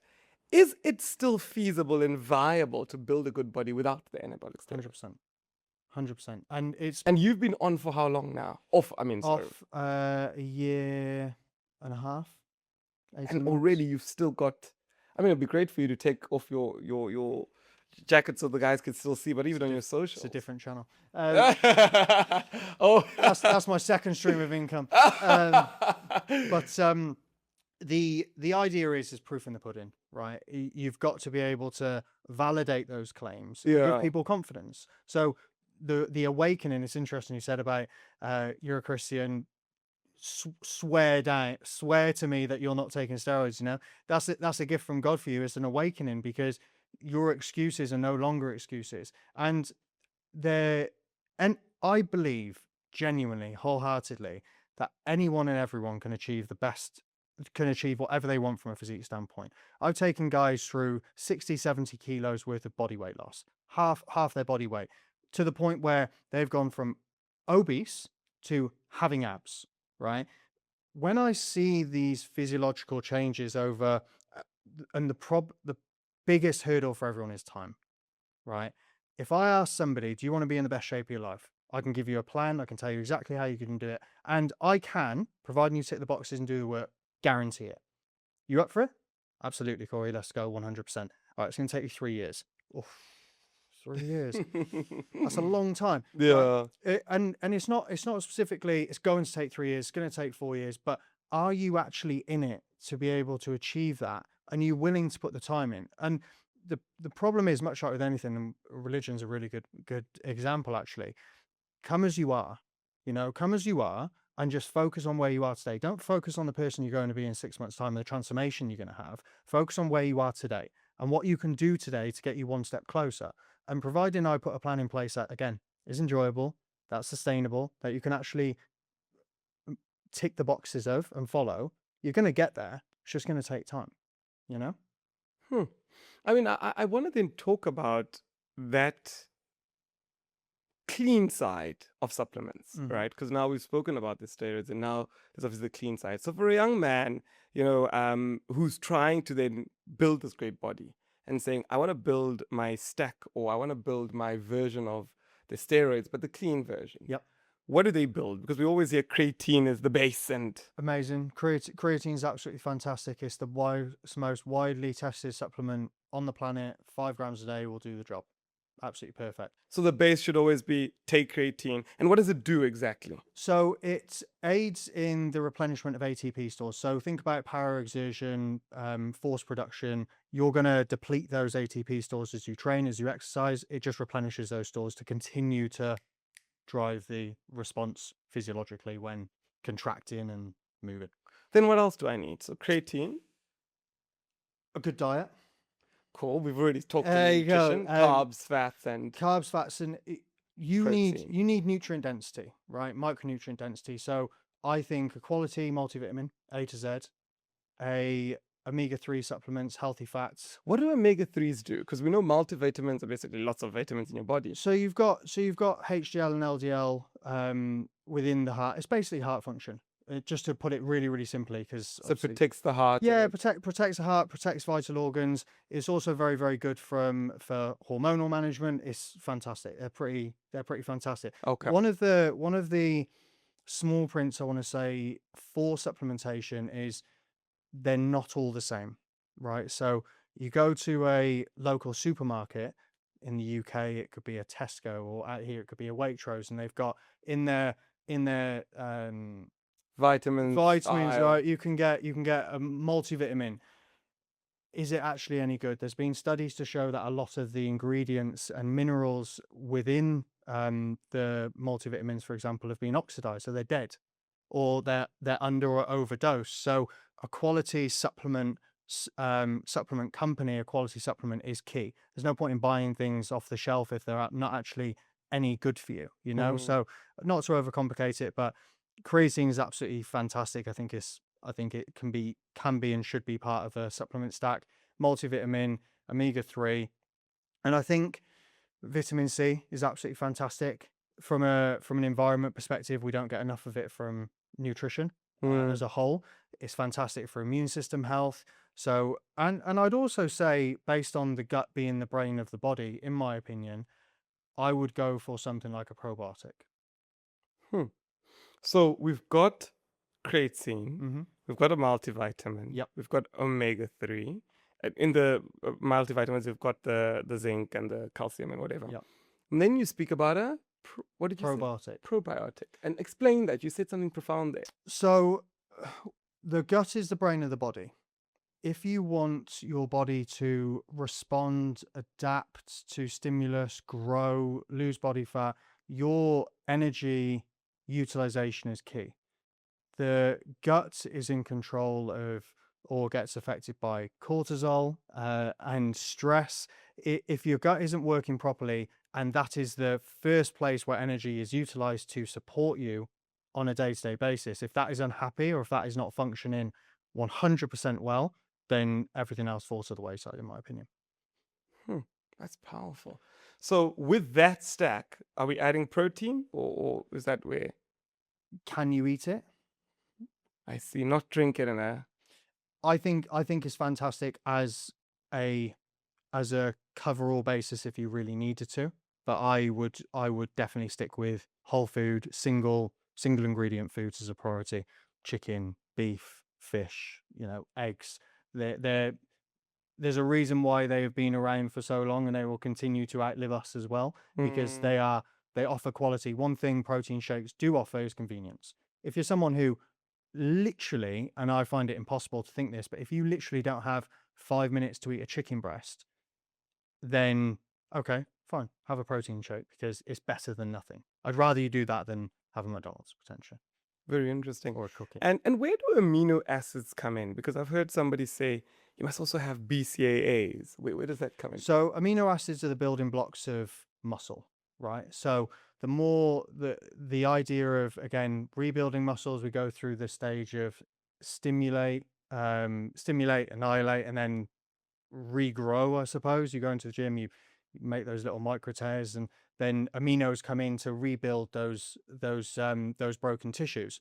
Is it still feasible and viable to build a good body without the anabolic steroids? 100%. 100%. And it's And you've been on for how long now? Off, I mean, sorry. off a year and a half, 18 And months. already you've still got. I mean, it'd be great for you to take off your jacket so the guys can still see, but even on your It's socials. a different channel. Oh, That's my second stream of income. But the idea is proof in the pudding, right? You've got to be able to validate those claims, Yeah. give people confidence. So the awakening, it's interesting you said about you're a Christian, swear to me that you're not taking steroids. You know, that's a gift from God for you. It's an awakening because your excuses are no longer excuses, and I believe genuinely, wholeheartedly, that anyone and everyone can achieve whatever they want from a physique standpoint. I've taken guys through 60, 70 kilos worth of body weight loss, half their body weight, to the point where they've gone from obese to having abs, right? When I see these physiological changes over, and the biggest hurdle for everyone is time, right? If I ask somebody, do you want to be in the best shape of your life? I can give you a plan. I can tell you exactly how you can do it. And I can, providing you tick the boxes and do the work, guarantee it. You up for it? Absolutely, Corey. Let's go 100%. All right, it's going to take you 3 years. Oof, 3 years. That's a long time. Yeah. Right? And it's not specifically, it's going to take 3 years, it's going to take 4 years, but are you actually in it to be able to achieve that? And are you willing to put the time in? And the problem is, much like with anything, and religion's a really good example actually. Come as you are, come as you are, and just focus on where you are today. Don't focus on the person you're going to be in 6 months' time and the transformation you're going to have. Focus on where you are today and what you can do today to get you one step closer. And providing I put a plan in place that, again, is enjoyable, that's sustainable, that you can actually tick the boxes of and follow, you're going to get there. It's just going to take time, you know? I mean, I want to then talk about that clean side of supplements, right? Because now we've spoken about the steroids, and now there's obviously the clean side. So for a young man, who's trying to then build this great body and saying, I want to build my stack, or I want to build my version of the steroids, but the clean version. Yep. What do they build? Because we always hear creatine is the base, and amazing. Creatine is absolutely fantastic. It's the most widely tested supplement on the planet. 5 grams a day will do the job. Absolutely perfect. So the base should always be take creatine. And what does it do exactly? So it aids in the replenishment of ATP stores. So think about power exertion, force production. You're going to deplete those ATP stores as you train, as you exercise. It just replenishes those stores to continue to drive the response physiologically when contracting and moving. Then what else do I need? So creatine. A good diet. Cool. We've already talked There about you go. nutrition, carbs, fats, and you protein. need nutrient density, right? Micronutrient density. So I think a quality multivitamin, A to Z, a omega-3 supplements, healthy fats. What do omega-3s do? Because we know multivitamins are basically lots of vitamins in your body. So you've got HDL and LDL within the heart. It's basically heart function. Just to put it really, really simply, because So it protects the heart. yeah, protects the heart, protects vital organs. It's also very, very good for hormonal management. It's fantastic. They're pretty fantastic. Okay. One of the small prints I want to say for supplementation is they're not all the same, right? So you go to a local supermarket in the UK, it could be a Tesco, or out here it could be a Waitrose, and they've got in their vitamins, right? You can get a multivitamin. Is it actually any good? There's been studies to show that a lot of the ingredients and minerals within the multivitamins, for example, have been oxidized, so they're dead, or they're under or overdose. So a quality supplement company, a quality supplement is key. There's no point in buying things off the shelf if they're not actually any good for you, So not to overcomplicate it, but creatine is absolutely fantastic. I think it can be and should be part of a supplement stack. Multivitamin, omega-3, and I think vitamin C is absolutely fantastic. From an environment perspective, we don't get enough of it from nutrition as a whole. It's fantastic for immune system health. So, and I'd also say, based on the gut being the brain of the body, in my opinion, I would go for something like a probiotic. So we've got creatine, Mm-hmm. we've got a multivitamin, Yep. we've got omega-3. In the multivitamins, we've got the zinc and the calcium and whatever. Yep. And then you speak about what did you say? Probiotic. Probiotic. And explain that. You said something profound there. So the gut is the brain of the body. If you want your body to respond, adapt to stimulus, grow, lose body fat, your energy utilization is key. The gut is in control of or gets affected by cortisol and stress. If your gut isn't working properly, and that is the first place where energy is utilized to support you on a day-to-day basis, if that is unhappy or if that is not functioning 100% well, then everything else falls to the wayside, in my opinion. That's powerful. So with that stack, are we adding protein or is that where? Can you eat it? I see. Not drink it in a... I think it's fantastic as a coverall basis if you really needed to, but I would definitely stick with whole food, single ingredient foods as a priority. Chicken, beef, fish, eggs. There's a reason why they have been around for so long, and they will continue to outlive us as well, because they offer quality. One thing protein shakes do offer is convenience. If you're someone who literally, and I find it impossible to think this, but if you literally don't have 5 minutes to eat a chicken breast, then okay, fine, have a protein shake because it's better than nothing. I'd rather you do that than have a McDonald's potentially. Very interesting. Or a cookie. And where do amino acids come in? Because I've heard somebody say you must also have BCAAs. Where does that come in? So amino acids are the building blocks of muscle, right? So the more the idea of, again, rebuilding muscles, we go through the stage of stimulate, annihilate, and then regrow, I suppose. You go into the gym, you make those little micro tears, and then aminos come in to rebuild those broken tissues.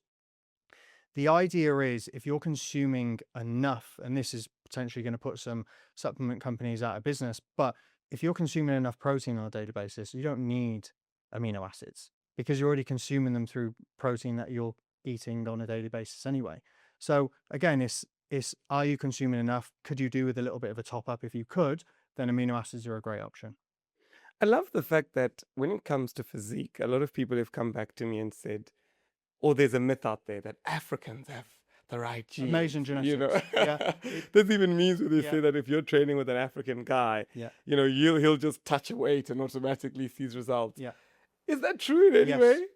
The idea is, if you're consuming enough, and this is potentially going to put some supplement companies out of business, but if you're consuming enough protein on a daily basis, you don't need amino acids because you're already consuming them through protein that you're eating on a daily basis anyway. So again, it's are you consuming enough? Could you do with a little bit of a top up? If you could, then amino acids are a great option. I love the fact that when it comes to physique, a lot of people have come back to me and said, oh, there's a myth out there that Africans have the right genes. Amazing genetics. Yeah. This even means when they say that if you're training with an African guy, Yeah. he'll just touch a weight and automatically sees results. Yeah. Is that true in any Yes. way?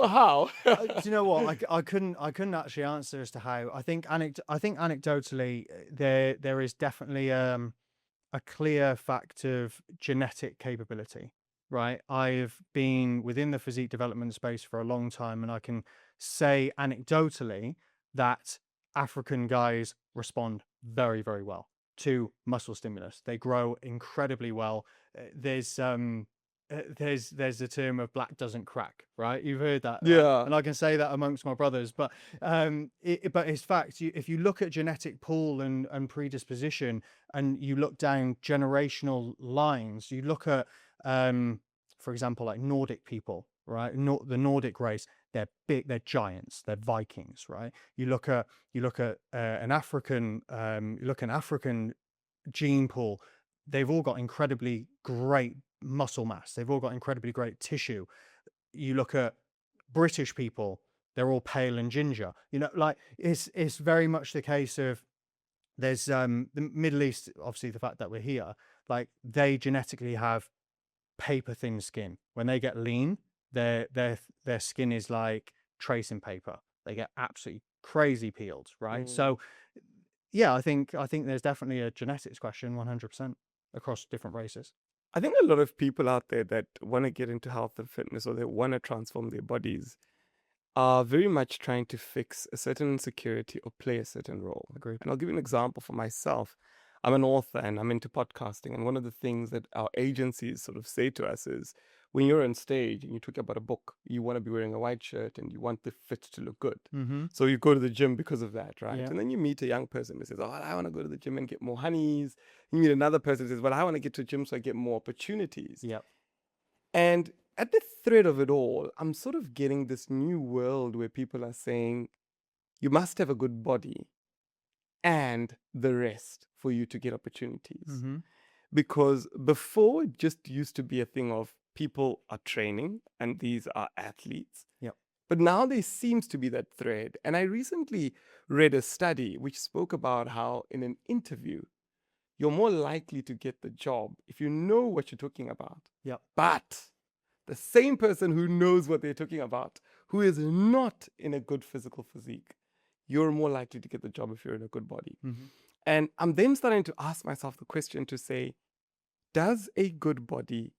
How? Do you know what? I couldn't actually answer as to how. I think anecdotally there is definitely a clear fact of genetic capability, right? I've been within the physique development space for a long time, and I can say anecdotally that African guys respond very, very well to muscle stimulus. They grow incredibly well. There's the term of black doesn't crack, right? You've heard that, right? Yeah. And I can say that amongst my brothers, but it's fact. If you look at genetic pool and predisposition, and you look down generational lines, you look at, for example, like Nordic people, right? The Nordic race, they're big, they're giants, they're Vikings, right? You look at an African, gene pool. They've all got incredibly great muscle mass. They've all got incredibly great tissue. You look at British people, they're all pale and ginger. Like it's very much the case of there's the Middle East, obviously the fact that we're here, like they genetically have paper thin skin. When they get lean, their skin is like tracing paper. They get absolutely crazy peeled, right? So yeah, I think there's definitely a genetics question 100% across different races. I think a lot of people out there that want to get into health and fitness, or they want to transform their bodies, are very much trying to fix a certain insecurity or play a certain role. Agreed. And I'll give you an example for myself. I'm an author and I'm into podcasting. And one of the things that our agencies sort of say to us is, when you're on stage and you talk about a book, you want to be wearing a white shirt and you want the fit to look good. Mm-hmm. So you go to the gym because of that, right? Yeah. And then you meet a young person who says, oh, I want to go to the gym and get more honeys. You meet another person who says, well, I want to get to the gym so I get more opportunities. Yep. And at the thread of it all, I'm sort of getting this new world where people are saying you must have a good body and the rest for you to get opportunities. Mm-hmm. Because before it just used to be a thing of people are training and these are athletes. Yep. But now there seems to be that thread. And I recently read a study which spoke about how in an interview, you're more likely to get the job if you know what you're talking about. Yep. But the same person who knows what they're talking about, who is not in a good physical physique, you're more likely to get the job if you're in a good body. Mm-hmm. And I'm then starting to ask myself the question to say, does a good body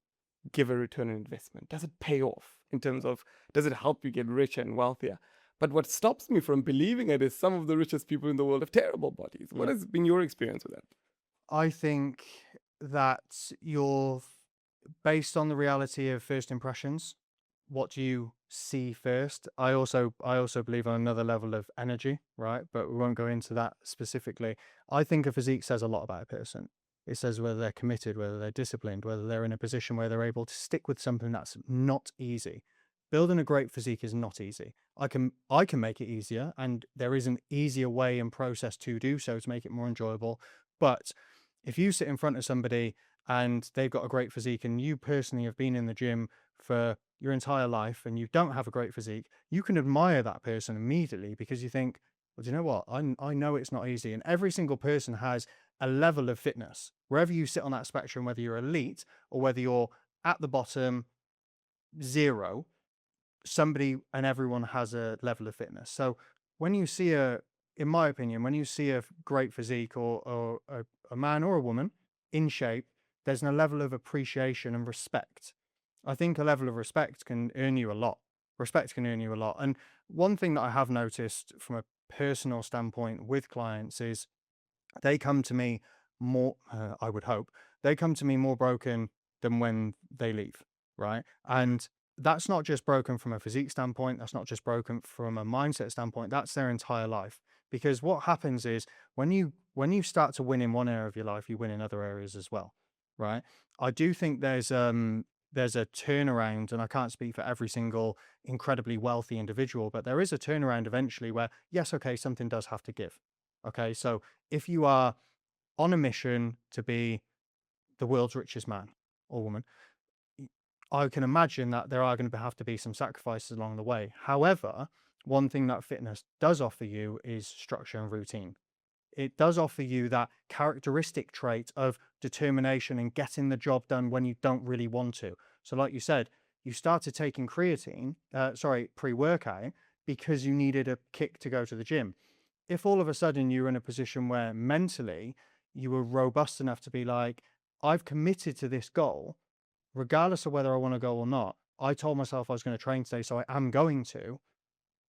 give a return on investment? Does it pay off in terms of, does it help you get richer and wealthier? But what stops me from believing it is some of the richest people in the world have terrible bodies. What has been your experience with that? I think that you're based on the reality of first impressions. What do you see first? I also believe on another level of energy, right? But we won't go into that specifically. I think a physique says a lot about a person. It says whether they're committed, whether they're disciplined, whether they're in a position where they're able to stick with something that's not easy. Building a great physique is not easy. I can make it easier, and there is an easier way and process to do so to make it more enjoyable. But if you sit in front of somebody and they've got a great physique and you personally have been in the gym for your entire life and you don't have a great physique, you can admire that person immediately because you think, well, do you know what? I know it's not easy. And every single person has a level of fitness. Wherever you sit on that spectrum, whether you're elite or whether you're at the bottom, zero, somebody and everyone has a level of fitness. So when you see in my opinion, when you see a great physique or a man or a woman in shape, there's a level of appreciation and respect. I think a level of respect can earn you a lot. Respect can earn you a lot. And one thing that I have noticed from a personal standpoint with clients is they come to me more, I would hope, they come to me more broken than when they leave, right? And that's not just broken from a physique standpoint, that's not just broken from a mindset standpoint, that's their entire life. Because what happens is when you start to win in one area of your life, you win in other areas as well, right? I do think there's a turnaround, and I can't speak for every single incredibly wealthy individual, but there is a turnaround eventually where, yes, okay, something does have to give. Okay, so if you are on a mission to be the world's richest man or woman, I can imagine that there are going to have to be some sacrifices along the way. However, one thing that fitness does offer you is structure and routine. It does offer you that characteristic trait of determination and getting the job done when you don't really want to. So like you said, you started taking pre-workout because you needed a kick to go to the gym. If all of a sudden you're in a position where mentally you were robust enough to be like, I've committed to this goal, regardless of whether I want to go or not, I told myself I was going to train today, so I am going to.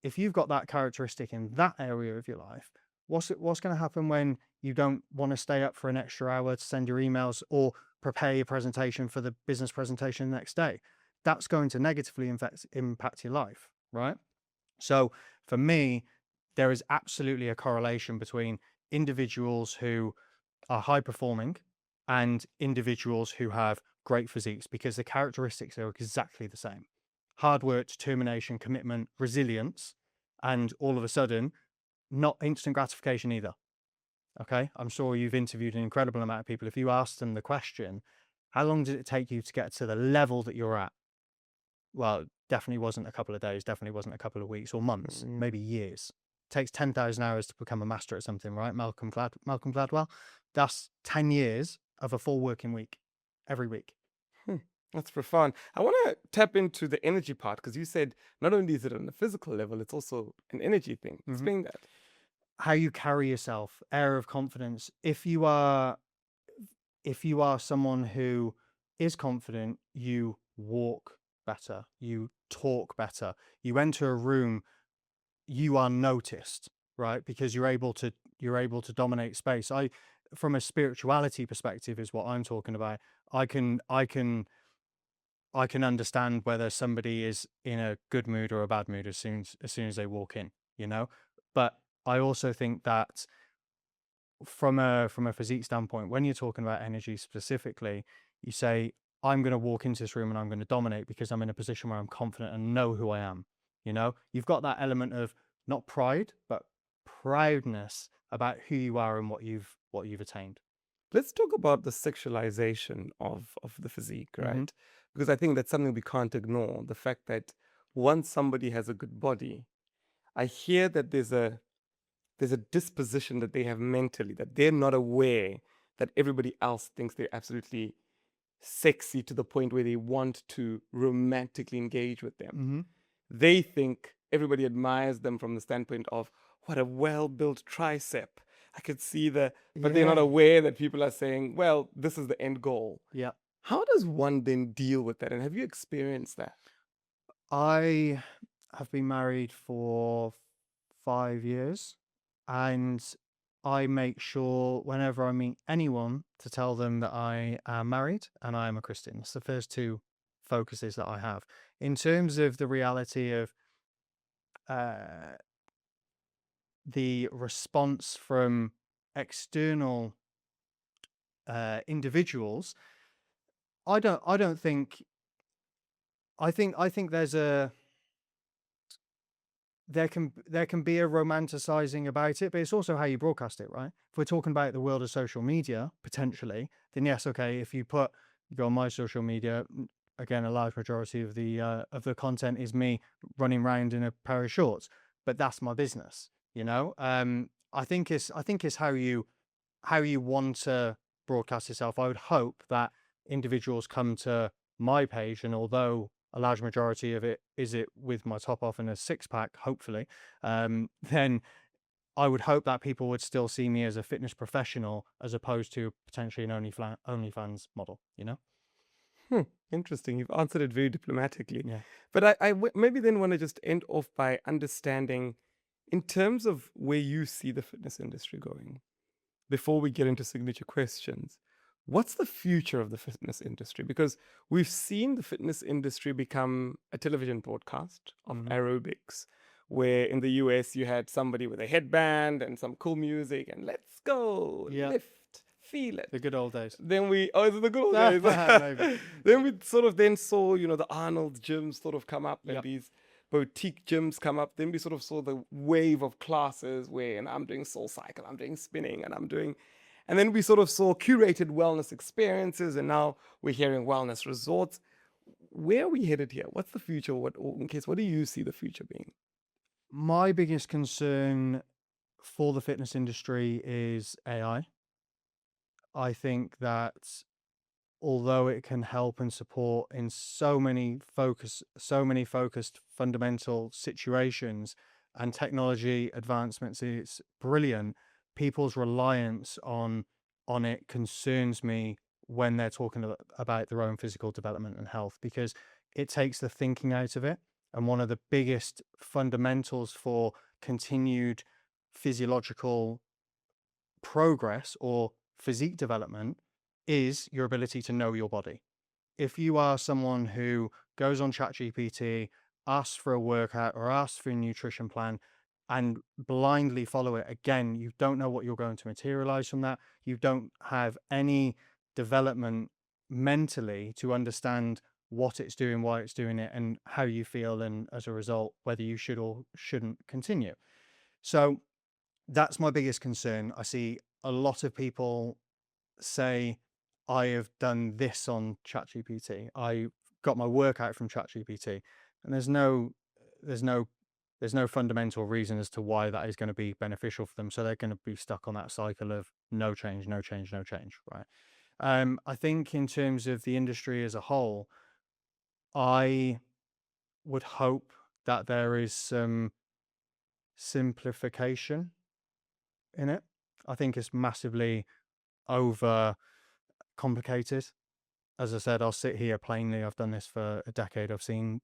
If you've got that characteristic in that area of your life, what's going to happen when you don't want to stay up for an extra hour to send your emails or prepare your presentation for the business presentation the next day? That's going to negatively impact your life, right? So for me, there is absolutely a correlation between individuals who are high performing and individuals who have great physiques because the characteristics are exactly the same. Hard work, determination, commitment, resilience, and all of a sudden, not instant gratification either. Okay, I'm sure you've interviewed an incredible amount of people. If you asked them the question, how long did it take you to get to the level that you're at? Well, definitely wasn't a couple of days, definitely wasn't a couple of weeks or months, maybe years. It takes 10,000 hours to become a master at something, right? Malcolm Gladwell. That's 10 years of a full working week, every week. That's profound. I want to tap into the energy part because you said not only is it on a physical level, it's also an energy thing. Explain that. How you carry yourself, air of confidence. If you are someone who is confident, you walk better, you talk better, you enter a room, you are noticed, right? Because you're able to dominate space. From a spirituality perspective is what I'm talking about. I can understand whether somebody is in a good mood or a bad mood as soon as they walk in, you know? But I also think that from a physique standpoint, when you're talking about energy specifically, you say, I'm going to walk into this room and I'm going to dominate because I'm in a position where I'm confident and know who I am. You know, you've got that element of not pride, but proudness about who you are and what you've attained. Let's talk about the sexualization of the physique, Mm-hmm. right? Because I think that's something we can't ignore. The fact that once somebody has a good body, I hear that there's a disposition that they have mentally, that they're not aware that everybody else thinks they're absolutely sexy to the point where they want to romantically engage with them. Mm-hmm. They think everybody admires them from the standpoint of what a well-built tricep. I could see but they're not Yeah. aware that people are saying, well, this is the end goal. Yeah. How does one then deal with that? And have you experienced that? I have been married for 5 years, and I make sure whenever I meet anyone to tell them that I am married and I am a Christian. It's the first two focuses that I have. In terms of the reality of uh, the response from external individuals, I don't think I think there can be a romanticizing about it, but it's also how you broadcast it, right? If we're talking about the world of social media, potentially, then yes, okay, if you go on my social media, again, a large majority of the content is me running around in a pair of shorts, but that's my business, you know. I think it's how you want to broadcast yourself. I would hope that individuals come to my page, and although a large majority of it is it with my top off and a six pack, hopefully, then I would hope that people would still see me as a fitness professional as opposed to potentially an OnlyFans model, you know? Hmm, interesting. You've answered it very diplomatically. Yeah. But maybe then want to just end off by understanding, in terms of where you see the fitness industry going, before we get into signature questions, what's the future of the fitness industry? Because we've seen the fitness industry become a television broadcast of Hmm. aerobics, where in the US you had somebody with a headband and some cool music and let's go, Yeah. lift, feel it. The good old days. Then is it the good old days? Maybe. Then we sort of then saw, the Arnold gyms sort of come up and Yep. these boutique gyms come up. Then we sort of saw the wave of classes where, and I'm doing Soul Cycle, I'm doing spinning, and then we sort of saw curated wellness experiences, and now we're hearing wellness resorts. Where are we headed here? What's the future? What do you see the future being? My biggest concern for the fitness industry is AI. I think that although it can help and support in so many focused fundamental situations and technology advancements is brilliant, people's reliance on it concerns me when they're talking about their own physical development and health, because it takes the thinking out of it. And one of the biggest fundamentals for continued physiological progress or physique development is your ability to know your body. If you are someone who goes on ChatGPT, asks for a workout or asks for a nutrition plan and blindly follow it, again, you don't know what you're going to materialize from that. You don't have any development mentally to understand what it's doing, why it's doing it, and how you feel, and as a result, whether you should or shouldn't continue. So that's my biggest concern. I see a lot of people say, I have done this on ChatGPT. I got my workout from ChatGPT, and there's no, there's no fundamental reason as to why that is going to be beneficial for them. So they're going to be stuck on that cycle of no change, no change, no change. Right. I think in terms of the industry as a whole, I would hope that there is some simplification in it. I think it's massively over complicated. As I said, I'll sit here plainly. I've done this for a decade. I've seen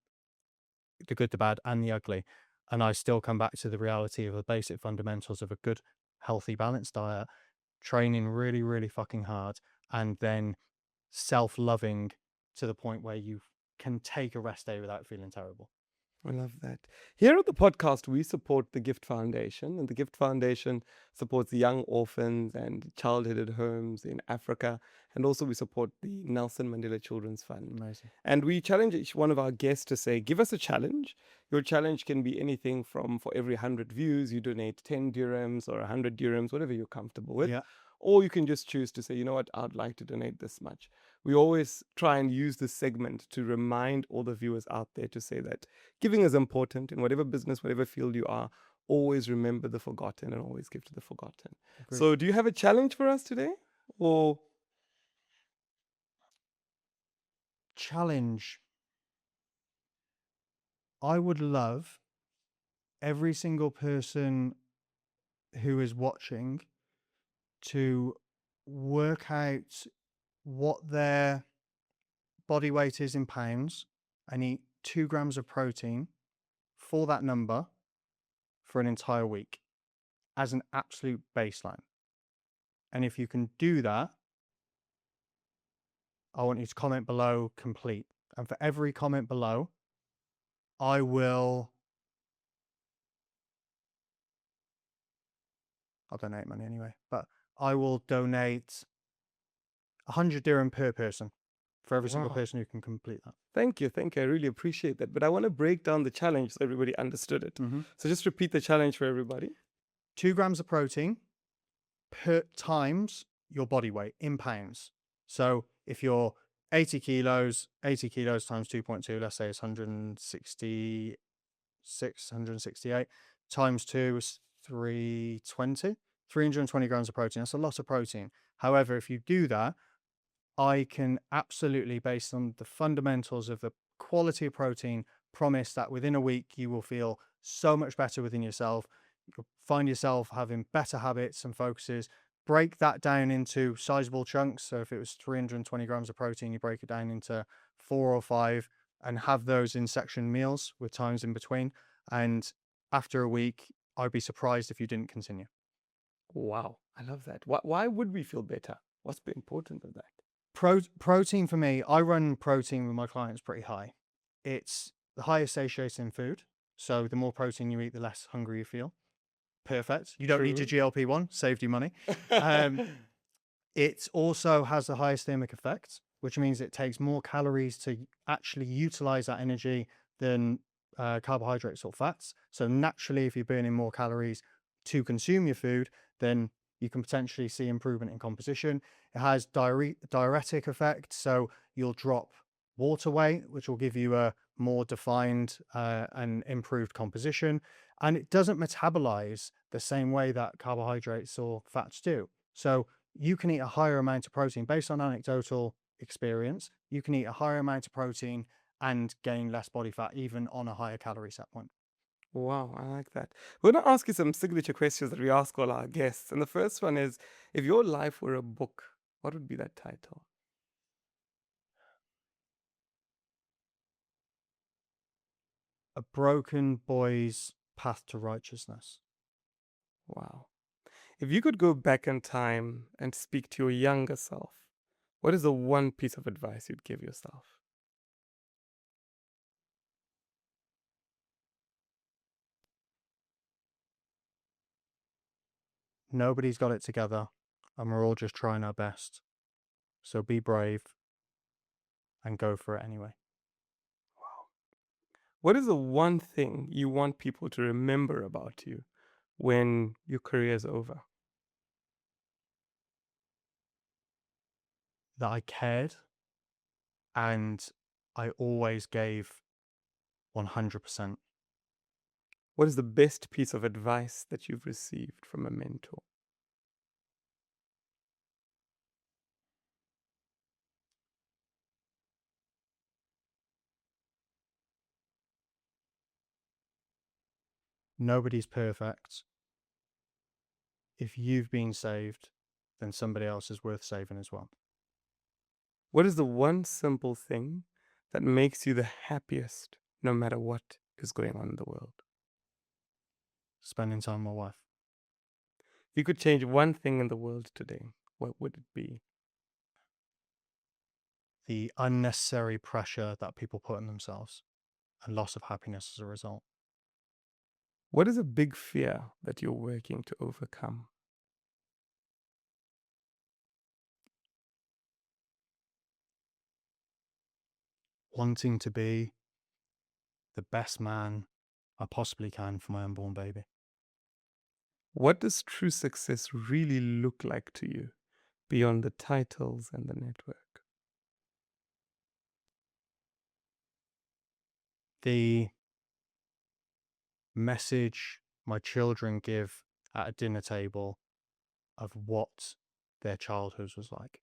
the good, the bad, and the ugly. And I still come back to the reality of the basic fundamentals of a good, healthy, balanced diet, training really, really fucking hard, and then self-loving to the point where you can take a rest day without feeling terrible. I love that. Here at the podcast, we support the Gift Foundation, and the Gift Foundation supports young orphans and childhood homes in Africa. And also, we support the Nelson Mandela Children's Fund. Amazing. And we challenge each one of our guests to say, give us a challenge. Your challenge can be anything from for every 100 views, you donate 10 dirhams or 100 dirhams, whatever you're comfortable with. Yeah. Or you can just choose to say, you know what, I'd like to donate this much. We always try and use this segment to remind all the viewers out there to say that giving is important in whatever business, whatever field you are. Always remember the forgotten and always give to the forgotten. Agreed. So, do you have a challenge for us today? Or Challenge. I would love every single person who is watching to work out what their body weight is in pounds and eat 2 grams of protein for that number for an entire week as an absolute baseline. And if you can do that, I want you to comment below complete. And for every comment below, I'll donate money anyway, but I will donate 100 dirham per person for every single Wow. person who can complete that. Thank you. I really appreciate that. But I want to break down the challenge so everybody understood it. So just repeat the challenge for everybody. 2 grams of protein per times your body weight in pounds. So if you're 80 kilos times 2.2, let's say it's 168 times 2 is 320 grams of protein. That's a lot of protein. However, if you do that, I can absolutely, based on the fundamentals of the quality of protein, promise that within a week you will feel so much better within yourself. You'll find yourself having better habits and focuses. Break that down into sizable chunks. So if it was 320 grams of protein, you break it down into 4 or 5 and have those in section meals with times in between. And after a week, I'd be surprised if you didn't continue. Wow. I love that. Why would we feel better? What's the importance of that? Protein for me, I run protein with my clients pretty high. It's the highest satiating food. So the more protein you eat, the less hungry you feel. Perfect. You don't need your GLP-1, saved you money. It also has the highest thermic effect, which means it takes more calories to actually utilize that energy than carbohydrates or fats. So naturally, if you're burning more calories to consume your food, then you can potentially see improvement in composition. It has diuretic effect, so you'll drop water weight, which will give you a more defined and improved composition. And it doesn't metabolize the same way that carbohydrates or fats do. So you can eat a higher amount of protein based on anecdotal experience. You can eat a higher amount of protein and gain less body fat, even on a higher calorie set point. Wow, I like that. We're going to ask you some signature questions that we ask all our guests. And the first one is, if your life were a book, what would be that title? A broken boy's path to righteousness. Wow. If you could go back in time and speak to your younger self, what is the one piece of advice you'd give yourself? Nobody's got it together, and we're all just trying our best. So be brave and go for it anyway. Wow. What is the one thing you want people to remember about you when your career is over? That I cared and I always gave 100%. What is the best piece of advice that you've received from a mentor? Nobody's perfect. If you've been saved, then somebody else is worth saving as well. What is the one simple thing that makes you the happiest no matter what is going on in the world? Spending time with my wife. If you could change one thing in the world today, what would it be? The unnecessary pressure that people put on themselves and loss of happiness as a result. What is a big fear that you're working to overcome? Wanting to be the best man I possibly can for my unborn baby. What does true success really look like to you beyond the titles and the network? The message my children give at a dinner table of what their childhood was like.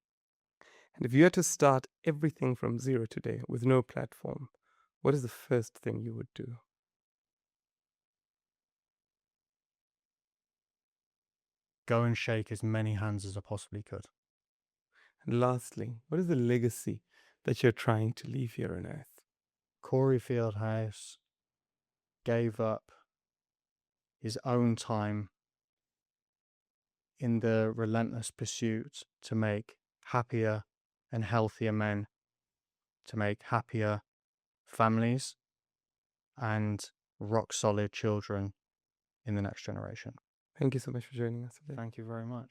And if you had to start everything from zero today with no platform, what is the first thing you would do? Go and shake as many hands as I possibly could. And lastly, what is the legacy that you're trying to leave here on Earth? Corey Fieldhouse gave up his own time in the relentless pursuit to make happier and healthier men, to make happier families and rock solid children in the next generation. Thank you so much for joining us today. Thank you very much.